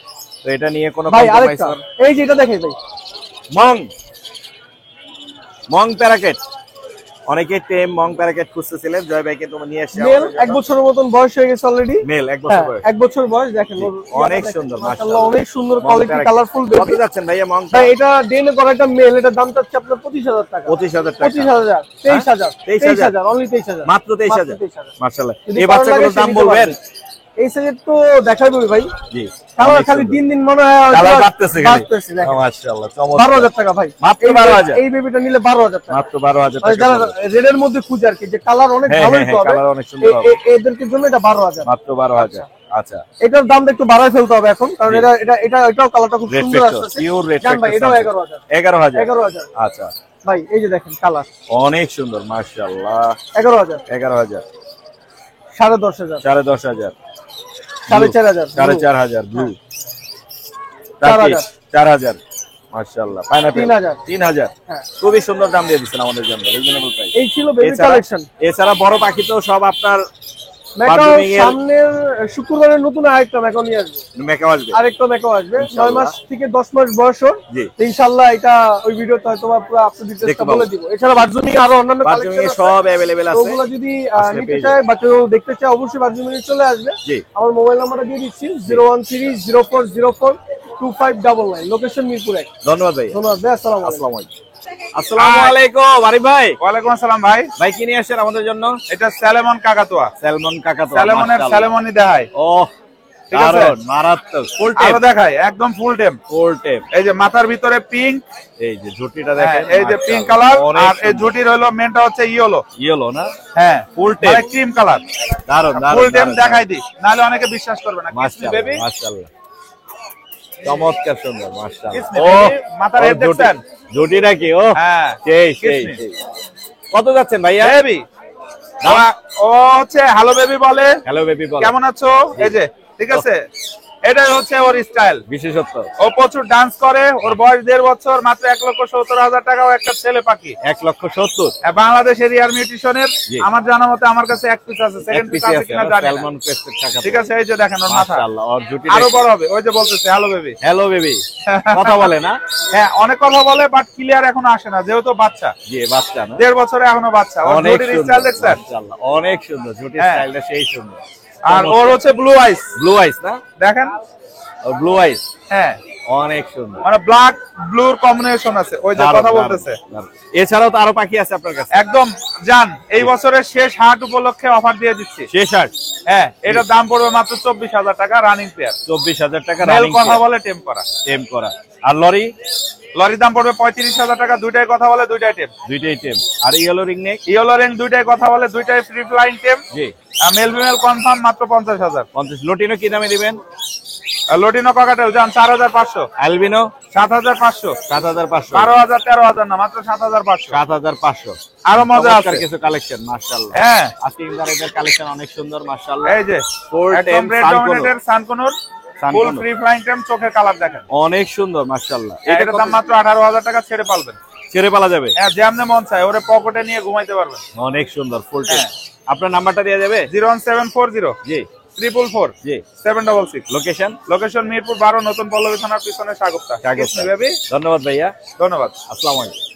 [SPEAKER 1] তো এটা নিয়ে কোনো
[SPEAKER 2] ভাই
[SPEAKER 1] কম্প্রোমাইজ
[SPEAKER 2] আরেকটা এই যে এটা দেখেন ভাই,
[SPEAKER 1] মং প্যারাকেট। অনেকে টেম মং প্যারাকেট খুঁজতেছিলেন, জয় ভাইকে তুমি নিয়ে এসেছো।
[SPEAKER 2] মেল 1 বছরের মতন বয়স হয়ে গেছে অলরেডি।
[SPEAKER 1] মেল 1 বছর বয়স।
[SPEAKER 2] 1 বছর বয়স দেখেন।
[SPEAKER 1] অনেক সুন্দর
[SPEAKER 2] মাশাআল্লাহ, অনেক সুন্দর কোয়ালিটি কালারফুল বেবি।
[SPEAKER 1] কত যাচ্ছেন ভাইয়া মং?
[SPEAKER 2] ভাই এটা ডেনে করা একটা মেল, এটা দাম চাচ্ছে আপনার 25,000 টাকা।
[SPEAKER 1] 25,000 টাকা।
[SPEAKER 2] 25,000 23,000 অনলি 23,000
[SPEAKER 1] মাত্র 23,000 মাশাআল্লাহ। এই বাচ্চাগুলোর দাম বলবেন?
[SPEAKER 2] এই সেট তো দেখাইবো ভাই।
[SPEAKER 1] জি
[SPEAKER 2] কালার খালি দিন দিন মনে হয়
[SPEAKER 1] কালার বাড়তেছে
[SPEAKER 2] দেখেন।
[SPEAKER 1] মাশাআল্লাহ চমৎকার।
[SPEAKER 2] 12,000 টাকা ভাই।
[SPEAKER 1] মাত্র 12,000।
[SPEAKER 2] এই বেবিটা নিলে 12,000 টাকা।
[SPEAKER 1] মাত্র 12,000
[SPEAKER 2] ভাই
[SPEAKER 1] টাকা।
[SPEAKER 2] যারা রেডের মধ্যে খুঁজে আর কি যে কালার অনেক ভালো হবে,
[SPEAKER 1] কালার অনেক সুন্দর হবে,
[SPEAKER 2] এদেরকে জন্য এটা 12,000।
[SPEAKER 1] মাত্র 12,000। আচ্ছা
[SPEAKER 2] এটার দামটা একটু বাড়ায় ফেলতে হবে এখন, কারণ এটাও কালারটা খুব
[SPEAKER 1] রেড
[SPEAKER 2] সুন্দর
[SPEAKER 1] ফ্যাক্টর,
[SPEAKER 2] আসছে।
[SPEAKER 1] পিওর রেড
[SPEAKER 2] জান ভাই
[SPEAKER 1] ফ্যাক্টর।
[SPEAKER 2] এটাও 11,000।
[SPEAKER 1] 11,000। আচ্ছা
[SPEAKER 2] ভাই এই যে দেখেন কালার
[SPEAKER 1] অনেক সুন্দর মাশাআল্লাহ।
[SPEAKER 2] 11,000।
[SPEAKER 1] 11,000।
[SPEAKER 2] 10,500।
[SPEAKER 1] 10,500।
[SPEAKER 2] 4,500।
[SPEAKER 1] 4,500 ব্লু।
[SPEAKER 2] 4,000।
[SPEAKER 1] 4,000 মাশাআল্লাহ। পাইনাপল
[SPEAKER 2] 3,000।
[SPEAKER 1] 3,000।
[SPEAKER 2] হ্যাঁ
[SPEAKER 1] খুবই সুন্দর দাম দিয়ে দিচ্ছেন আমাদের জন্য, রিজনেবল প্রাইস।
[SPEAKER 2] এই ছিল বেবি কালেকশন।
[SPEAKER 1] এছাড়া বড় পাখি তো সব আপনার
[SPEAKER 2] মেকাও সামনের শুক্রবারের নতুন আরেকটা মেকাও নিয়ে আসবে।
[SPEAKER 1] মেকাও আসবে,
[SPEAKER 2] আরেকটা মেকাও আসবে 9 মাস থেকে 10 মাস বয়স।
[SPEAKER 1] জি
[SPEAKER 2] ইনশাআল্লাহ এটা ওই ভিডিওতে হয়তো পুরো আপনি ডিটেইলসটা বলে দিব। এছাড়া বারজুমিং আরো অন্যান্য কালেকশন আছে,
[SPEAKER 1] সব अवेलेबल আছে।
[SPEAKER 2] ওগুলো যদি নিতে চায় বা কেউ দেখতে চায় অবশ্যই বারজুমিং চলে আসবে।
[SPEAKER 1] জি
[SPEAKER 2] আমার মোবাইল নাম্বারটা দিয়ে দিচ্ছি 01304042599, লোকেশন মিরপুর 1।
[SPEAKER 1] ধন্যবাদ ভাই।
[SPEAKER 2] ধন্যবাদ ভাই। আসসালামু
[SPEAKER 1] আলাইকুম। আসসালামু আলাইকুম আরিফ ভাই।
[SPEAKER 6] ওয়ালাইকুম আসসালাম ভাই।
[SPEAKER 1] ভাই কি নিয়ে আসেন আমাদের জন্য?
[SPEAKER 6] এটা স্যালমন কাকাতুয়া।
[SPEAKER 1] স্যালমন কাকাতুয়া।
[SPEAKER 6] স্যালমনের স্যালমনই দেখায়।
[SPEAKER 1] ও
[SPEAKER 6] ঠিক আছে,
[SPEAKER 1] দারুণ মারাত্মক। ফুল টেপ
[SPEAKER 6] আরো দেখায় একদম ফুল টেপ।
[SPEAKER 1] ফুল টেপ।
[SPEAKER 6] এই যে মাথার ভিতরে পিঙ্ক,
[SPEAKER 1] এই যে ঝুটিটা দেখেন,
[SPEAKER 6] এই যে পিঙ্ক কালার, আর এই ঝুটির হলো মেনটা হচ্ছে ইয়েলো।
[SPEAKER 1] ইয়েলো না?
[SPEAKER 6] হ্যাঁ
[SPEAKER 1] ফুল টেপ
[SPEAKER 6] মানে ক্রিম কালার।
[SPEAKER 1] দারুণ দারুণ।
[SPEAKER 6] ফুল টেপ দেখাই দি, নালে অনেকে বিশ্বাস করবে না। কিসমি
[SPEAKER 1] মাশাআল্লাহ
[SPEAKER 6] বেবি,
[SPEAKER 1] মাশাআল্লাহ চমৎকার সুন্দর মাশাআল্লাহ।
[SPEAKER 6] কিসমি
[SPEAKER 1] ও
[SPEAKER 6] বেবি, মাথার হেড দেখছেন?
[SPEAKER 1] ঝুটিটা কি? ও
[SPEAKER 6] হ্যাঁ
[SPEAKER 1] সেই সেই
[SPEAKER 6] কিসমি।
[SPEAKER 1] সেই। কত যাচ্ছেন ভাইয়া?
[SPEAKER 6] বেবি ও হচ্ছে হ্যালো বেবি বলে।
[SPEAKER 1] হ্যালো বেবি বল।
[SPEAKER 6] কেমন আছো? এই যে ঠিক আছে,
[SPEAKER 11] এটাই হচ্ছে ওর স্টাইল,
[SPEAKER 1] বিশেষত্ব।
[SPEAKER 11] ও প্রচুর ডান্স করে। ওর বয়স 1.5 বছর, মাত্র 1,70,000 টাকা। ও একটা ছেলে পাখি,
[SPEAKER 1] 1,70,000।
[SPEAKER 11] বাংলাদেশের এয়ার মিউটিশনের। আমার জানা মতে আমার কাছে এক পিস আছে, সেকেন্ড পিস আছে কিনা জানি না। ঠিক আছে, এই যে দেখেন ওর মাথা,
[SPEAKER 1] মাশাআল্লাহ। ওর জুটি
[SPEAKER 11] আরো বড় হবে। ওই যে বলতেছে হ্যালো বেবি,
[SPEAKER 1] হ্যালো বেবি, কথা বলে না?
[SPEAKER 11] হ্যাঁ, অনেক কথা বলে, বাট ক্লিয়ার এখনো আসে না, যেহেতু বাচ্চা।
[SPEAKER 1] জি, বাচ্চা না,
[SPEAKER 11] 1.5 বছরে এখনো বাচ্চা। ওর
[SPEAKER 1] অনেক
[SPEAKER 11] জুটির স্টাইল দেখছেন?
[SPEAKER 1] মাশাআল্লাহ, অনেক সুন্দর জুটির স্টাইলটা, সেই সুন্দর।
[SPEAKER 11] আর ওর হচ্ছে ব্লু আইস।
[SPEAKER 1] ব্লু আইস না,
[SPEAKER 11] দেখেন
[SPEAKER 1] ওর ব্লু আইস,
[SPEAKER 11] হ্যাঁ
[SPEAKER 1] অনেক সুন্দর,
[SPEAKER 11] মানে ব্ল্যাক ব্লুর কম্বিনেশন আছে। ওই যে কথা বলতেছে।
[SPEAKER 1] এছাড়াও তো আরো পাখি আছে আপনার কাছে?
[SPEAKER 11] একদম জান, এই বছরের শেষ হাট উপলক্ষে অফার দিয়ে দিচ্ছি।
[SPEAKER 1] শেষ হাট?
[SPEAKER 11] হ্যাঁ, এটার দাম পড়বে মাত্র 24,000 টাকা, রানিং পেয়ার।
[SPEAKER 1] 24,000 টাকা
[SPEAKER 11] মেল
[SPEAKER 1] রানিং,
[SPEAKER 11] কথা বলে টেম করা।
[SPEAKER 1] টেম করা। আর লরি?
[SPEAKER 11] লরির দাম পড়বে 35,000 টাকা, দুইটাই কথা বলে, দুইটাই টেম।
[SPEAKER 1] দুইটাই টেম। আর yellow ring neck?
[SPEAKER 11] Yellow ring দুইটাই কথা বলে, দুইটাই ফ্রি ফ্লাইং টেম।
[SPEAKER 1] জি।
[SPEAKER 11] আর মেল ফিমেল কনফার্ম, মাত্র 50,000।
[SPEAKER 1] 50। লটিনো কি দামে দিবেন?
[SPEAKER 11] লটিনো ককাটেল জান 4,500।
[SPEAKER 1] অ্যালবিনো?
[SPEAKER 11] 7,500।
[SPEAKER 1] 7,500।
[SPEAKER 11] 12,000 13,000 না, মাত্র 7,500।
[SPEAKER 1] 7,500।
[SPEAKER 11] আরো মজা আছে
[SPEAKER 1] কিছু কালেকশন, মাশাআল্লাহ।
[SPEAKER 11] হ্যাঁ,
[SPEAKER 1] আজকে ইনভারেটের কালেকশন অনেক সুন্দর, মাশাআল্লাহ।
[SPEAKER 11] এই যে একদম red dominated সানকুনুর, full free flying টেম। চোখের কালার দেখেন,
[SPEAKER 1] অনেক সুন্দর, মাশাআল্লাহ।
[SPEAKER 11] এটার দাম মাত্র 18,000 টাকা, ছেড়ে পালবেন।
[SPEAKER 1] ছেড়ে পালা যাবে?
[SPEAKER 11] হ্যাঁ, যেমনে মন চায় ওরে পকেটে নিয়ে ঘুমাইতে পারবেন।
[SPEAKER 1] অনেক সুন্দর, ফুল টেম। আপনার নাম্বারটা দেয়া যাবে?
[SPEAKER 11] 01740
[SPEAKER 1] জি
[SPEAKER 11] 444
[SPEAKER 1] জি
[SPEAKER 11] 766।
[SPEAKER 1] লোকেশন?
[SPEAKER 11] লোকেশন মিরপুর 12, নতুন পল্লবী থানার পিছনে সাগরটা।
[SPEAKER 1] ধন্যবাদ ভাইয়া,
[SPEAKER 11] ধন্যবাদ।
[SPEAKER 1] আসসালামু আলাইকুম।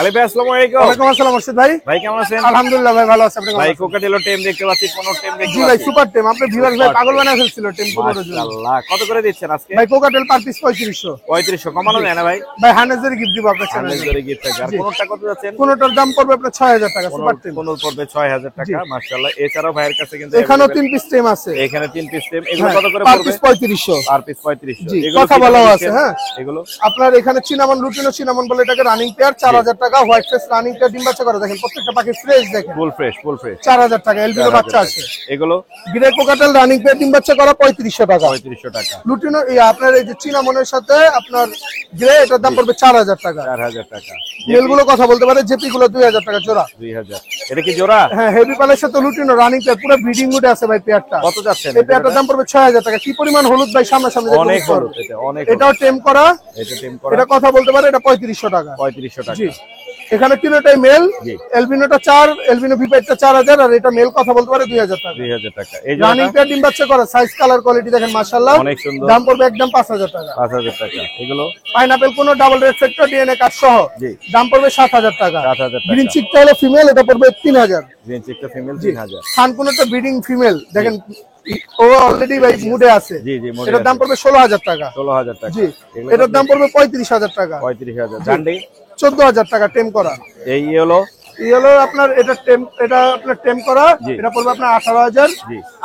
[SPEAKER 1] আলী ভাই, আসসালামু আলাইকুম।
[SPEAKER 2] ওয়ালাইকুম আসসালাম মুর্শিদ ভাই।
[SPEAKER 1] ভাই কেমন আছেন?
[SPEAKER 2] আলহামদুলিল্লাহ ভাই, ভালো আছি। আপনি কেমন
[SPEAKER 1] ভাই
[SPEAKER 2] আছেন?
[SPEAKER 1] কোকাটেলো টেম দেখতে পাচ্ছি, কোন টেম দেখতে
[SPEAKER 2] জি ভাই, সুপার টেম। আপনি ভিউয়ার্স ভাই পাগল বানায় ফেলছিল টেম কোকাটের জন্য।
[SPEAKER 1] মাশাআল্লাহ। কত করে দিচ্ছেন আজকে?
[SPEAKER 2] ভাই কোকাটেল পার পিস 3500।
[SPEAKER 1] 3500 কমানো যায় না ভাই?
[SPEAKER 2] ভাই 100 গিফট দিব আপনার চ্যানেলে।
[SPEAKER 1] 100 গিফট থাকে। আর কোনটা কত যাচ্ছেন?
[SPEAKER 2] কোনটার দাম পড়বে আপনার 6000 টাকা, সুপার টেম।
[SPEAKER 1] কোন পড়বে 6000 টাকা, মাশাআল্লাহ। এছাড়াও ভাইয়ের কাছে কিন্তু
[SPEAKER 2] এখানেও 3 পিস টেম আছে।
[SPEAKER 1] এখানে 3 পিস টেম। এগুলো কত করে
[SPEAKER 2] পার
[SPEAKER 1] পড়বে?
[SPEAKER 2] পিস 3500।
[SPEAKER 1] Per piece 3500।
[SPEAKER 2] জি,
[SPEAKER 1] এগুলো
[SPEAKER 2] কথা বলাও আছে। হ্যাঁ,
[SPEAKER 1] এগুলো
[SPEAKER 2] আপনার এখানে চিনামন লুটিনো চিনামন বলে এটাকে রানিং পেয়ার 4000 টাকা। হোয়াইট ফেস রানিং পেয়ার ডিম বাচ্চা করে দেখেন, প্রত্যেকটা পাখি ফ্রেশ দেখেন,
[SPEAKER 1] ফুল ফ্রেশ, ফুল ফ্রেশ।
[SPEAKER 2] 4000 টাকা। এলবিনো বাচ্চা আছে।
[SPEAKER 1] এগুলো
[SPEAKER 2] গ্রে কোকাটেল রানিং পেয়ার ডিম বাচ্চা করা 3500 টাকা।
[SPEAKER 1] 3500 টাকা।
[SPEAKER 2] লুটিনো আপনার এই যে চিনামনের সাথে আপনার গ্রে, এটার দাম পড়বে 4000 টাকা।
[SPEAKER 1] 4000 টাকা।
[SPEAKER 2] মেলগুলো কথা বলতে পারে, জেপি গুলো 2000 টাকা জোড়া।
[SPEAKER 1] 2000। এটা কি জোড়া?
[SPEAKER 2] হ্যাঁ, হেভি পালের সাথে লুটিনো রানিং পেয়ার, পুরো ব্রিডিং মুডে আছে ভাই পেয়ারটা।
[SPEAKER 1] কত যাচ্ছে?
[SPEAKER 2] এই পেয়ারটার দাম পড়বে 6000 টাকা। কি পরিমাণ হলুদ ভাই, সামনাসামনি দেখুন।
[SPEAKER 1] অনেক হলুদ, এটা অনেক।
[SPEAKER 2] এটাও টেম করা,
[SPEAKER 1] এটা টেম করা।
[SPEAKER 2] এটা কথা বলতে পারে, এটা 3500 টাকা।
[SPEAKER 1] 3500 টাকা।
[SPEAKER 2] জি, এখানে তিনটাই মেল। এলবিনোটা 4, এলবিনো ভিপাইটটা 4000, আর এটা মেল কথা বলতে পারে 2000 টাকা।
[SPEAKER 1] 2000 টাকা। এই
[SPEAKER 2] রানিং পেয়ার ডিম বাচ্চা করা, সাইজ কালার কোয়ালিটি দেখেন মাশাআল্লাহ,
[SPEAKER 1] অনেক সুন্দর।
[SPEAKER 2] দাম পড়বে একদম 5000 টাকা।
[SPEAKER 1] 5000 টাকা। এগুলো
[SPEAKER 2] পাইনাপল কোন double red factor DNA card সহ, দাম পড়বে 7000 টাকা।
[SPEAKER 1] 7000 টাকা।
[SPEAKER 2] গ্রিন চিকটা হলো ফিমেল, এটা পড়বে 3000।
[SPEAKER 1] গ্রিন চিকটা ফিমেল 3000।
[SPEAKER 2] সানকুনোটা ব্রিডিং ফিমেল দেখেন, ও অলরেডি ভাই মুডে আছে।
[SPEAKER 1] জি জি,
[SPEAKER 2] এটার দাম পড়বে 16000 টাকা।
[SPEAKER 1] 16000 টাকা।
[SPEAKER 2] জি, এটার দাম পড়বে 35000 টাকা।
[SPEAKER 1] 35000। জান্ডি
[SPEAKER 2] 14000 টাকা টেম করা।
[SPEAKER 1] এই হলো
[SPEAKER 2] আপনার এটা টেম, এটা আপনার টেম করা, এটা পড়বে আপনার 18000।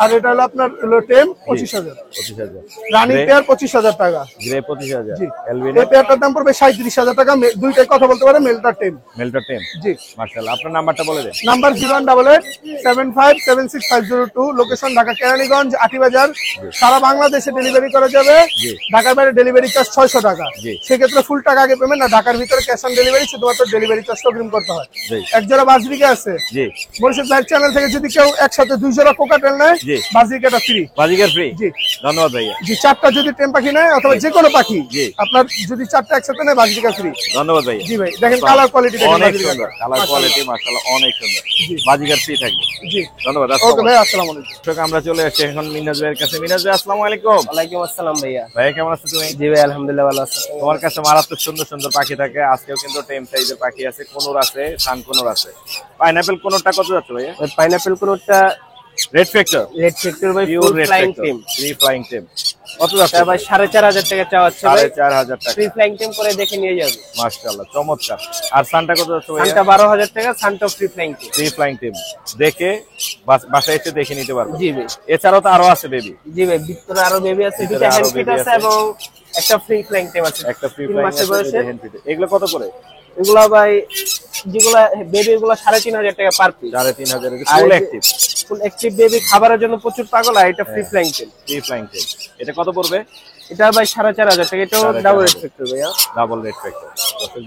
[SPEAKER 2] আর এটা হলো আপনার টেম 25000।
[SPEAKER 1] 25000।
[SPEAKER 2] রানিং পেয়ার 25000 টাকা।
[SPEAKER 1] গ্রে 25000।
[SPEAKER 2] জি,
[SPEAKER 1] এলবিনো
[SPEAKER 2] এই পেয়ারটার দাম পড়বে 37000 টাকা। দুইটাই কথা বলতে পারে, মেলটা টেম।
[SPEAKER 1] মেলটা টেম।
[SPEAKER 2] জি,
[SPEAKER 1] মাশাআল্লাহ। আপনার নাম্বারটা বলে দেন।
[SPEAKER 2] নাম্বার 018875765502। লোকেশন ঢাকা কেরানীগঞ্জ আটিবাজার। সারা বাংলাদেশে ডেলিভারি করা যাবে। ঢাকার বাইরে ডেলিভারি চার্জ 600 টাকা। সেক্ষেত্রে ফুল টাকা আগে পেমেন্ট, না ঢাকার ভিতরে ক্যাশ অন ডেলিভারি, শুধুমাত্র ডেলিভারি চার্জ অগ্রিম করতে হয়। এক জোড়া বাজরিকা আছে।
[SPEAKER 1] জি,
[SPEAKER 2] মুর্শিদ ভাই চ্যানেল থেকে যদি কেউ একসাথে 2 জোড়া কোকাটেল নেয়, বাজরিকাটা ফ্রি।
[SPEAKER 1] বাজিকার ফ্রি।
[SPEAKER 2] জি,
[SPEAKER 1] ধন্যবাদ ভাইয়া।
[SPEAKER 2] জি, 4টা যদি টেম পাখি নেয় অথবা যে কোনো পাখি, আপনার যদি 4টা একসাথে নেয়, বাজরিকা ফ্রি।
[SPEAKER 1] ধন্যবাদ ভাইয়া।
[SPEAKER 2] জি ভাই, দেখেন কালার কোয়ালিটি দেখেন,
[SPEAKER 1] অনেক সুন্দর কালার কোয়ালিটি, মাশাআল্লাহ অনেক সুন্দর। বাজিকার ফ্রি থাকবে।
[SPEAKER 2] জি,
[SPEAKER 1] ধন্যবাদ।
[SPEAKER 2] ওকে ভাই, আসসালামু আলাইকুম।
[SPEAKER 1] দর্শক, আমরা চলে আসছি এখন মিনাজ ভাইয়ের কাছে। মিনাজ ভাই, আসসালামু আলাইকুম।
[SPEAKER 4] ওয়ালাইকুম আসসালাম ভাইয়া।
[SPEAKER 1] ভাইয়া কেমন আছো তুমি?
[SPEAKER 4] জি ভাই, আলহামদুলিল্লাহ ভালো আছি।
[SPEAKER 1] তোমার কাছে মারাত্মক সুন্দর সুন্দর পাখি থাকে। আজকেও কিন্তু টেম সাইজের পাখি আছে, কোনোর আছে, সান কোনোর আছে। পাইনাপল কোনোরটা কত যাচ্ছে ভাইয়া?
[SPEAKER 4] পাইনাপল কোনটা
[SPEAKER 1] রেড ফ্যাক্টর।
[SPEAKER 4] রেড ফ্যাক্টর ভাই,
[SPEAKER 1] পিওর
[SPEAKER 4] ফুল
[SPEAKER 1] red
[SPEAKER 4] flying
[SPEAKER 1] factor.
[SPEAKER 4] Team.
[SPEAKER 1] Free flying team কত যাচ্ছে
[SPEAKER 4] ভাই? 4500 টাকা চাওয়া হচ্ছে ভাই।
[SPEAKER 1] 4500 টাকা।
[SPEAKER 4] ফ্রি ফ্লাইং টিম করে দেখে নিয়ে যাবে।
[SPEAKER 1] মাশাআল্লাহ, চমৎকার। আর সানটা কত যাচ্ছে ভাইয়া?
[SPEAKER 4] সানটা 12000 টাকা। সানটা free flying tame.
[SPEAKER 1] Free flying tame দেখে বাসায় এসে দেখে নিতে পারবে।
[SPEAKER 4] জি ভাই।
[SPEAKER 1] এছাড়াও তো আরো আছে বেবি।
[SPEAKER 4] জি ভাই, ভিতরে আরো বেবি আছে,
[SPEAKER 1] ভিতরে
[SPEAKER 4] দুটো
[SPEAKER 1] আরো
[SPEAKER 4] হ্যান্ড ফিট
[SPEAKER 1] baby
[SPEAKER 4] আছে
[SPEAKER 1] আছে।
[SPEAKER 4] এবং একটা ফ্রি ফ্লাইং টিম আছে।
[SPEAKER 1] একটা ফ্রি
[SPEAKER 4] 3
[SPEAKER 1] ফ্লাইং
[SPEAKER 4] মাসের
[SPEAKER 1] আছে,
[SPEAKER 4] বয়সে।
[SPEAKER 1] Hand fit. এগুলো কত করে?
[SPEAKER 4] এগুলা ভাই, যেগুলা বেবি, এগুলা 3500 টাকা per piece.
[SPEAKER 1] 3500 full active.
[SPEAKER 4] Full active baby খাবারের জন্য প্রচুর পাগল। আর এটা free flying tame.
[SPEAKER 1] Free flying team. এটা কত পড়বে?
[SPEAKER 4] এটা ভাই 4500 টাকা। এটাও ডাবল রেড ফ্যাক্টর ভাইয়া।
[SPEAKER 1] Double red factor.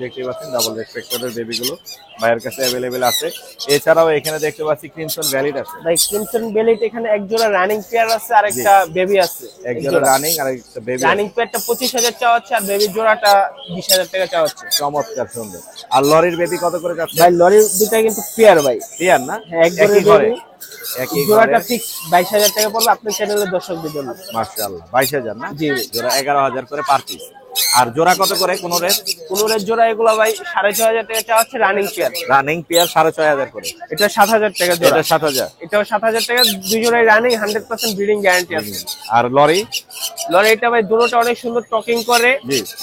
[SPEAKER 1] দেখতেই পাচ্ছেন ডাবল রেসপেক্টরের বেবিগুলো ভাইয়ের কাছে অ্যাভেলেবেল আছে। এছাড়াও এখানে দেখতে পাচ্ছি ক্রিমসন ভ্যালিড আছে।
[SPEAKER 4] ভাই ক্রিমসন ভ্যালিড এখানে এক জোড়া রানিং পেয়ার আছে আর একটা বেবি আছে।
[SPEAKER 1] এক জোড়া রানিং আর একটা বেবি।
[SPEAKER 4] রানিং পেয়ারটা 25,000 চাওয়া হচ্ছে আর বেবি জোড়াটা 20,000 টাকা চাওয়া হচ্ছে।
[SPEAKER 1] চমৎকার সুন্দর। আর লরির বেবি কত করে যাচ্ছে?
[SPEAKER 4] ভাই লরির দুটো কিন্তু পেয়ার ভাই।
[SPEAKER 1] পেয়ার না?
[SPEAKER 4] এক জোড়া
[SPEAKER 1] একই
[SPEAKER 4] জোড়াটা ফিক্স 22,000 টাকা পড়বে আপনার চ্যানেলের দর্শকদের জন্য।
[SPEAKER 1] মাশাআল্লাহ 22,000 না?
[SPEAKER 4] জি
[SPEAKER 1] জোড়া 11,000 করে পার পিস। আর জোড়া কত করে কোনরের?
[SPEAKER 4] কোনরের জোড়া এগুলো ভাই 6,500 টাকা চাওয়া হচ্ছে রানিং পেয়ার।
[SPEAKER 1] রানিং পেয়ার 6,500 করে।
[SPEAKER 4] এটা 7,000 টাকা জোড়া।
[SPEAKER 1] এটা 7,000।
[SPEAKER 4] এটাও 7,000 টাকা, দুই জোড়াই রানিং 100% ব্রিডিং গ্যারান্টি আছে।
[SPEAKER 1] আর লরি?
[SPEAKER 4] লরি এটা ভাই দুটোটা অনেক সুন্দর টকিং করে।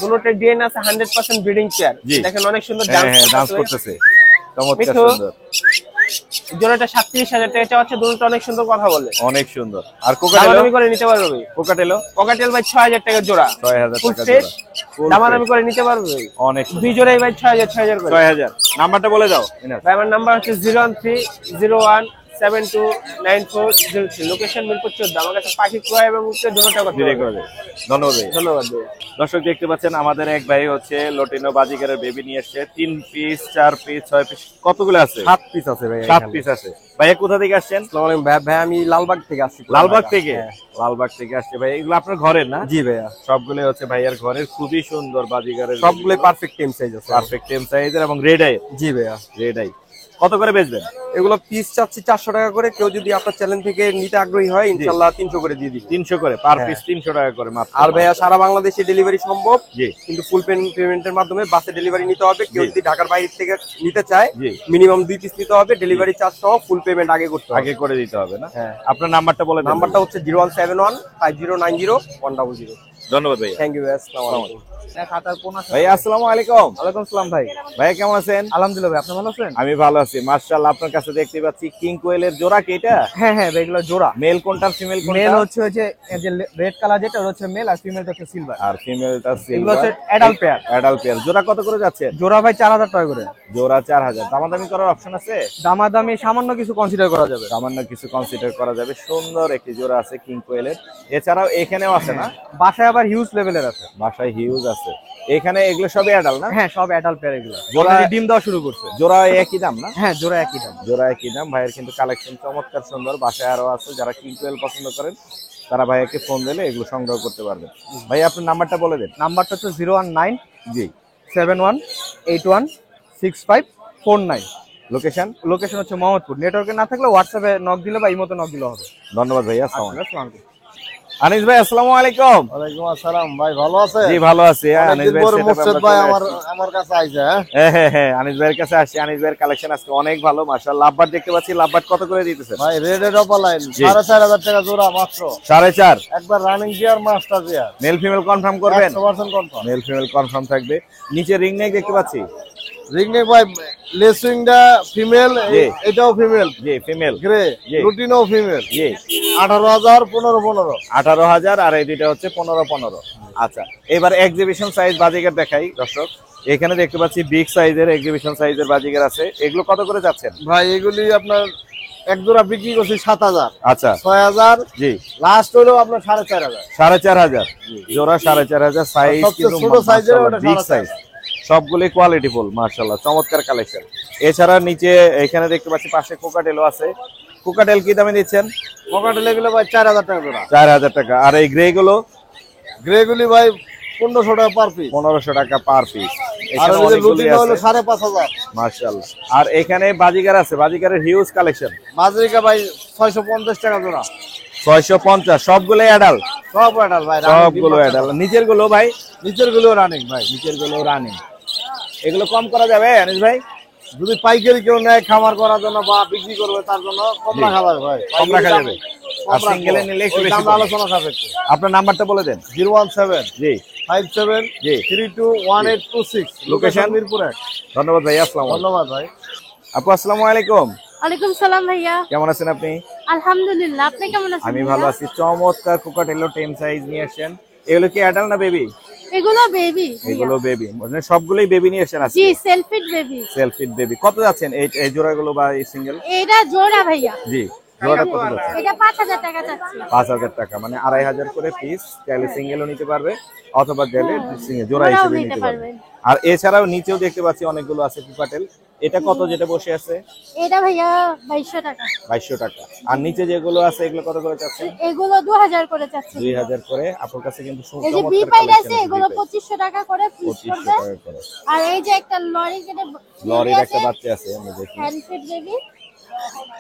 [SPEAKER 4] দুটোটা ডিএনএ আছে 100% ব্রিডিং পেয়ার। দেখেন অনেক সুন্দর
[SPEAKER 1] ডান্স করতেছে। চমৎকার সুন্দর।
[SPEAKER 4] জোড়াটা 37,000 টাকা চাওয়া হচ্ছে, দুটোটা অনেক সুন্দর কথা বলে।
[SPEAKER 1] অনেক সুন্দর। আর কোকাটেল
[SPEAKER 4] করে নিতে পারবে ভাই। কোকাটেল ভাই 6,000 টাকা জোড়া।
[SPEAKER 1] 6,000
[SPEAKER 4] ফুল
[SPEAKER 1] টাকা
[SPEAKER 4] সেট
[SPEAKER 1] জোড়া।
[SPEAKER 4] দামাদামি করে নিতে পারবে ভাই।
[SPEAKER 1] অনেক
[SPEAKER 4] দুই জোড়াই ভাই 6,000 করে।
[SPEAKER 1] 6,000। নাম্বারটা বলে দাও।
[SPEAKER 4] ভাই আমার নাম্বার হচ্ছে 01301729403। লোকেশন মিরপুর 14। আমার কাছে পাখি ক্রয় এবং উঠতে দুটোটা কথা
[SPEAKER 1] ধীরে করে। ধন্যবাদ।
[SPEAKER 4] ধন্যবাদ।
[SPEAKER 1] দর্শক দেখতে পাচ্ছেন আমাদের এক ভাই হচ্ছে লটিনো বাজিকারের বেবি নিয়ে এসেছে। 3 পিস 4 পিস 6 পিস কতগুলো আছে?
[SPEAKER 3] 7 পিস আছে ভাই।
[SPEAKER 1] 7 পিস আছে। ভাইয়া কোথা থেকে আসছেন?
[SPEAKER 3] আসসালামু আলাইকুম ভাই, আমি লালবাগ থেকে আসছি।
[SPEAKER 1] লালবাগ থেকে? লালবাগ থেকে আসছে ভাই। এগুলো আপনার ঘরের না?
[SPEAKER 3] জি ভাইয়া।
[SPEAKER 1] সবগুলো হচ্ছে ভাইয়ার ঘরের। খুবই সুন্দর বাজিকারের।
[SPEAKER 3] সবগুলো পারফেক্ট টেম সাইজ আছে।
[SPEAKER 1] পারফেক্ট টেম সাইজের এবং রেড আই।
[SPEAKER 3] জি ভাইয়া।
[SPEAKER 1] রেড আই কত করে বেচবেন?
[SPEAKER 3] এগুলো পিস চাচ্ছি 400 টাকা করে। কেউ যদি আপনার চ্যানেল থেকে নিতে আগ্রহী হয় ইনশাআল্লাহ 300 করে দিয়ে দিই।
[SPEAKER 1] 300 করে পার পিস 300 টাকা করে মাত্র।
[SPEAKER 3] আর ভাইয়া সারা বাংলাদেশে ডেলিভারি সম্ভব।
[SPEAKER 1] জি।
[SPEAKER 3] কিন্তু ফুল পেমেন্টের মাধ্যমে বাসে ডেলিভারি নিতে হবে। কেউ যদি ঢাকার বাইরে থেকে নিতে চায়
[SPEAKER 1] জি
[SPEAKER 3] মিনিমাম 2 পিস নিতে হবে। ডেলিভারি চার্জ সহ ফুল পেমেন্ট আগে করতে হবে।
[SPEAKER 1] আগে করে দিতে হবে না?
[SPEAKER 3] হ্যাঁ।
[SPEAKER 1] আপনার নাম্বারটা বলে দেন।
[SPEAKER 3] নাম্বারটা হচ্ছে 01715090100।
[SPEAKER 1] ধন্যবাদ ভাই।
[SPEAKER 3] থ্যাংক ইউ ভাই। আসসালামু আলাইকুম।
[SPEAKER 1] ভাই আসসালামু আলাইকুম।
[SPEAKER 3] ওয়ালাইকুম আসসালাম ভাই।
[SPEAKER 1] ভাই কেমন আছেন?
[SPEAKER 3] আলহামদুলিল্লাহ ভাই, আপনি ভালো আছেন?
[SPEAKER 1] আমি ভালো আছি মাশাআল্লাহ। আপনার কাছে দেখতে পাচ্ছি কিং কোয়েলের জোড়া কি এটা?
[SPEAKER 3] হ্যাঁ হ্যাঁ ভাই, এগুলো জোড়া।
[SPEAKER 1] মেল কোনটা ফিমেল কোনটা?
[SPEAKER 3] মেল হচ্ছে ওই যে রেড কালার যেটা হচ্ছে মেল, আর ফিমেলটা হচ্ছে সিলভার।
[SPEAKER 1] আর ফিমেলটা সিলভার।
[SPEAKER 3] এগুলো হচ্ছে অ্যাডাল্ট পেয়ার।
[SPEAKER 1] Adult pair. জোড়া কত করে যাচ্ছে?
[SPEAKER 3] জোড়া ভাই 4,000 টাকা করে।
[SPEAKER 1] জোড়া 4,000। দামাদামি করার অপশন আছে?
[SPEAKER 3] দামাদামি সামান্য কিছু কনসিডার করা যাবে।
[SPEAKER 1] সামান্য কিছু কনসিডার করা যাবে। সুন্দর একটি জোড়া আছে কিং কোয়েলের। এছাড়াও এখানেও আছে না?
[SPEAKER 3] বাসায় আবার হিউজ লেভেলের আছে।
[SPEAKER 1] বাসায় হিউজ আছে। এখানে এগুলো সবই অ্যাডাল্ট না?
[SPEAKER 3] হ্যাঁ সব অ্যাডাল্ট পেয়ার এগুলো।
[SPEAKER 1] জোড়া
[SPEAKER 3] ডিম দেওয়া শুরু করছে।
[SPEAKER 1] জোড়া একই দাম না?
[SPEAKER 3] হ্যাঁ জোড়া একই দাম।
[SPEAKER 1] জোড়া একই দাম। ভাইয়ের কিন্তু কালেকশন চমৎকার সুন্দর। বাসায় আরো আছে। যারা কিং কোয়েল পছন্দ করেন তারা ভাইয়াকে ফোন দিলে এগুলো সংগ্রহ করতে পারবেন। ভাই আপনার নাম্বারটা বলে দেন।
[SPEAKER 3] নাম্বারটা হচ্ছে 019
[SPEAKER 1] জি
[SPEAKER 3] 71816549।
[SPEAKER 1] লোকেশন?
[SPEAKER 3] লোকেশন হচ্ছে মোহাম্মদপুর। নেটওয়ার্কে না থাকলে হোয়াটসঅ্যাপে নক দিলে বা ইমোতে নক দিলে হবে।
[SPEAKER 1] ধন্যবাদ ভাইয়া। আসসালামু আলাইকুম।
[SPEAKER 3] আসসালামু আলাইকুম।
[SPEAKER 1] আনিস ভাই আসসালামু আলাইকুম।
[SPEAKER 3] ওয়ালাইকুম আসসালাম ভাই, ভালো আছেন?
[SPEAKER 1] জি ভালো আছি। আনিস ভাই
[SPEAKER 3] মুর্শিদ ভাই আমার কাছে আইছে।
[SPEAKER 1] হ্যাঁ আনিস ভাইয়ের কাছে আসি। আনিস ভাইয়ের কালেকশন আজকে অনেক ভালো মাশাআল্লাহ। লাভবাট দেখতে পাচ্ছি। লাভবাট কত করে দিতেছেন?
[SPEAKER 3] ভাই রেডের অপালাইন 4,500 টাকা জোড়া মাত্র।
[SPEAKER 1] 4.5।
[SPEAKER 3] একবার running gear master gear.
[SPEAKER 1] Mail female confirm করবেন?
[SPEAKER 3] 100% কনফার্ম।
[SPEAKER 1] মেল ফিমেল কনফার্ম থাকবে। নিচে রিং নেক দেখতে পাচ্ছি।
[SPEAKER 3] রিং নেক ভাই লেসুইংটা ফিমেল, এটাও ফিমেল।
[SPEAKER 1] জি ফিমেল।
[SPEAKER 3] Grey lutino female.
[SPEAKER 1] জি
[SPEAKER 3] 18,000 15,000।
[SPEAKER 1] 18,000 আর এই দুইটা হচ্ছে 15,000। আচ্ছা এবার এক্সিবিশন সাইজ বাজিগার দেখাই দর্শক। এখানে দেখতে পাচ্ছি বিগ সাইজের এক্সিবিশন সাইজের বাজিগার আছে। এগুলো কত করে যাচ্ছেন?
[SPEAKER 3] ভাই এগুলি আপনার এক জোড়া বিক্রি করছি 7,000।
[SPEAKER 1] আচ্ছা
[SPEAKER 3] 6,000।
[SPEAKER 1] জি
[SPEAKER 3] লাস্ট হলো আপনার 4,500।
[SPEAKER 1] 4,500 জোড়া। 4,500 সাইজ কিন্তু
[SPEAKER 3] ছোট সাইজের ওটা
[SPEAKER 1] বিগ সাইজ। সবগুলোই কোয়ালিটি ফুল মাশাআল্লাহ। চমৎকার কালেকশন। এছাড়া নিচে এখানে দেখতে পাচ্ছি পাশে কোকাটেলও আছে। কোকাটেল কি দামে দিচ্ছেন?
[SPEAKER 3] কোকাটেল এগুলো ভাই 4,000 টাকা জোড়া।
[SPEAKER 1] 4,000 টাকা। আর এই গ্রে গুলো?
[SPEAKER 3] গ্রে গুলি ভাই 1,500 টাকা পার পিস।
[SPEAKER 1] 1,500 টাকা পার পিস।
[SPEAKER 3] আর ওই লুটিনো হলো 5,500।
[SPEAKER 1] মাশাআল্লাহ। আর এখানে বাজিগার আছে। বাজিগারের হিউজ কালেকশন।
[SPEAKER 3] বাজিকা ভাই 650 টাকা জোড়া।
[SPEAKER 1] 650। সবগুলো অ্যাডাল্ট?
[SPEAKER 3] সব অ্যাডাল্ট ভাই।
[SPEAKER 1] সবগুলো অ্যাডাল্ট। নিচের গুলো ভাই?
[SPEAKER 3] নিচের গুলো রানিং ভাই।
[SPEAKER 1] নিচের গুলো রানিং। এগুলো কম করা যাবে আনিস ভাই?
[SPEAKER 3] যদি পাইকারি কেউ নেয় খামার করার জন্য বা বিক্রি করবে তার জন্য কম রাখা যাবে ভাই।
[SPEAKER 1] কম রাখা যাবে। আর সিঙ্গেলে নিলে একটু বেশি
[SPEAKER 3] আলোচনা সাপেক্ষে।
[SPEAKER 1] আপনার নাম্বারটা বলে দেন।
[SPEAKER 3] 017
[SPEAKER 1] জি
[SPEAKER 3] 57
[SPEAKER 1] জি
[SPEAKER 3] 321826।
[SPEAKER 1] লোকেশন
[SPEAKER 3] মিরপুর 1।
[SPEAKER 1] ধন্যবাদ ভাই। আসসালামু আলাইকুম।
[SPEAKER 3] ধন্যবাদ ভাই।
[SPEAKER 1] আপু আসসালামু আলাইকুম।
[SPEAKER 10] ওয়ালাইকুম সালাম ভাইয়া।
[SPEAKER 1] কেমন আছেন আপনি?
[SPEAKER 10] আলহামদুলিল্লাহ, আপনি কেমন আছেন?
[SPEAKER 1] আমি ভালো আছি। চমৎকার কোকাটেলো টেম সাইজ নিয়ে আসেন। এগুলো কি অ্যাডাল্ট না বেবি?
[SPEAKER 10] এগুলো বেবি।
[SPEAKER 1] এগুলো বেবি। মানে সবগুলোই বেবি নিয়ে আসেন আজকে?
[SPEAKER 10] জি সেলফিট বেবি।
[SPEAKER 1] সেলফিট বেবি। কত যাচ্ছেন এই জোড়াগুলো বা এই সিঙ্গেল?
[SPEAKER 10] এটা জোড়া ভাইয়া।
[SPEAKER 1] জি জোড়াটা কত যাচ্ছে?
[SPEAKER 10] এটা 5000 টাকা যাচ্ছে।
[SPEAKER 1] 5000 টাকা, মানে 2500 করে পিস। চাইলে সিঙ্গেলও নিতে পারবে অথবা চাইলে সিঙ্গেল জোড়া
[SPEAKER 10] জোড়াও
[SPEAKER 1] হিসেবে
[SPEAKER 10] নিতে
[SPEAKER 1] নিতে পারবে।
[SPEAKER 10] পারবেন।
[SPEAKER 1] আর এছাড়াও নিচেও দেখতে পাচ্ছি অনেকগুলো আছে পিপাটেল। এটা কত যেটা বসে আছে?
[SPEAKER 10] এটা ভাইয়া 2200 টাকা।
[SPEAKER 1] 2200 টাকা। আর নিচে যেগুলো আছে এগুলো কত করে চাচ্ছেন?
[SPEAKER 10] এগুলো 2000 করে যাচ্ছে।
[SPEAKER 1] 2000 করে। আপনার কাছে কিন্তু
[SPEAKER 10] এই যে বি পাইড আছে এগুলো 2500 টাকা করে পিস করবে। আর এই যে একটা লরি কেটে
[SPEAKER 1] লরির একটা বাচ্চা আছে আমরা দেখি।
[SPEAKER 10] Hand-fed baby.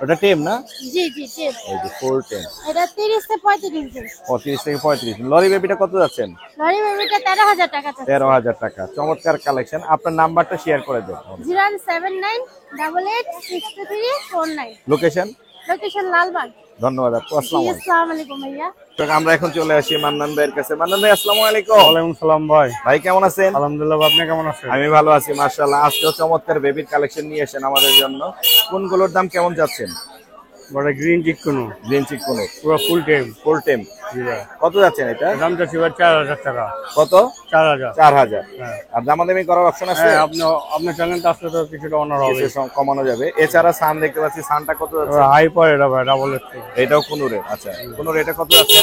[SPEAKER 1] ওটা টেম না?
[SPEAKER 10] জি জি টেম।
[SPEAKER 1] এই যে ফুল টেম।
[SPEAKER 10] এটা 30 থেকে 35 দিন।
[SPEAKER 1] 35 থেকে 35। লরি বেবিটা কত যাচ্ছেন?
[SPEAKER 10] লরি বেবিটা 13000 টাকা যাচ্ছে।
[SPEAKER 1] 13000 টাকা। চমৎকার কালেকশন। আপনার নাম্বারটা শেয়ার করে দেন।
[SPEAKER 10] 079886349।
[SPEAKER 1] লোকেশন?
[SPEAKER 10] লোকেশন লালবাগ।
[SPEAKER 1] ধন্যবাদ আপু। আসসালামু আলাইকুম।
[SPEAKER 10] আসসালামু আলাইকুম ভাইয়া।
[SPEAKER 1] তো আমরা এখন চলে আসি মান্নান ভাইয়ের কাছে। মান্নান ভাই আসসালামু আলাইকুম।
[SPEAKER 12] ওয়ালাইকুম সালাম ভাই।
[SPEAKER 1] ভাই কেমন আছেন?
[SPEAKER 12] আলহামদুলিল্লাহ, আপনি কেমন আছেন?
[SPEAKER 1] আমি ভালো আছি মাশাআল্লাহ। আজকে চমৎকার বেবির কালেকশন নিয়ে এসেছেন আমাদের জন্য। কোনগুলোর দাম কেমন যাচ্ছেন?
[SPEAKER 12] বড় গ্রিন চিকনো।
[SPEAKER 1] গ্রিন চিকনো
[SPEAKER 12] পুরো ফুল টাইম।
[SPEAKER 1] ফুল টেম। কত যাচ্ছেন এটা?
[SPEAKER 12] দাম যাচ্ছে 4000 টাকা।
[SPEAKER 1] কত?
[SPEAKER 12] 4000।
[SPEAKER 1] 4000।
[SPEAKER 12] হ্যাঁ।
[SPEAKER 1] আর দামাদামি করার অপশন আছে?
[SPEAKER 12] হ্যাঁ, আপনার চ্যানেলটা আসলে তো কিছুটা অনার হবে।
[SPEAKER 1] কিছু কমানো যাবে। এছাড়া সান দেখতে পাচ্ছি, সানটা কত যাচ্ছে?
[SPEAKER 12] হাই পর এটা ভাই ডাবল এক্স।
[SPEAKER 1] এটাও কুনুরের। আচ্ছা, কুনুর এটা কত যাচ্ছে?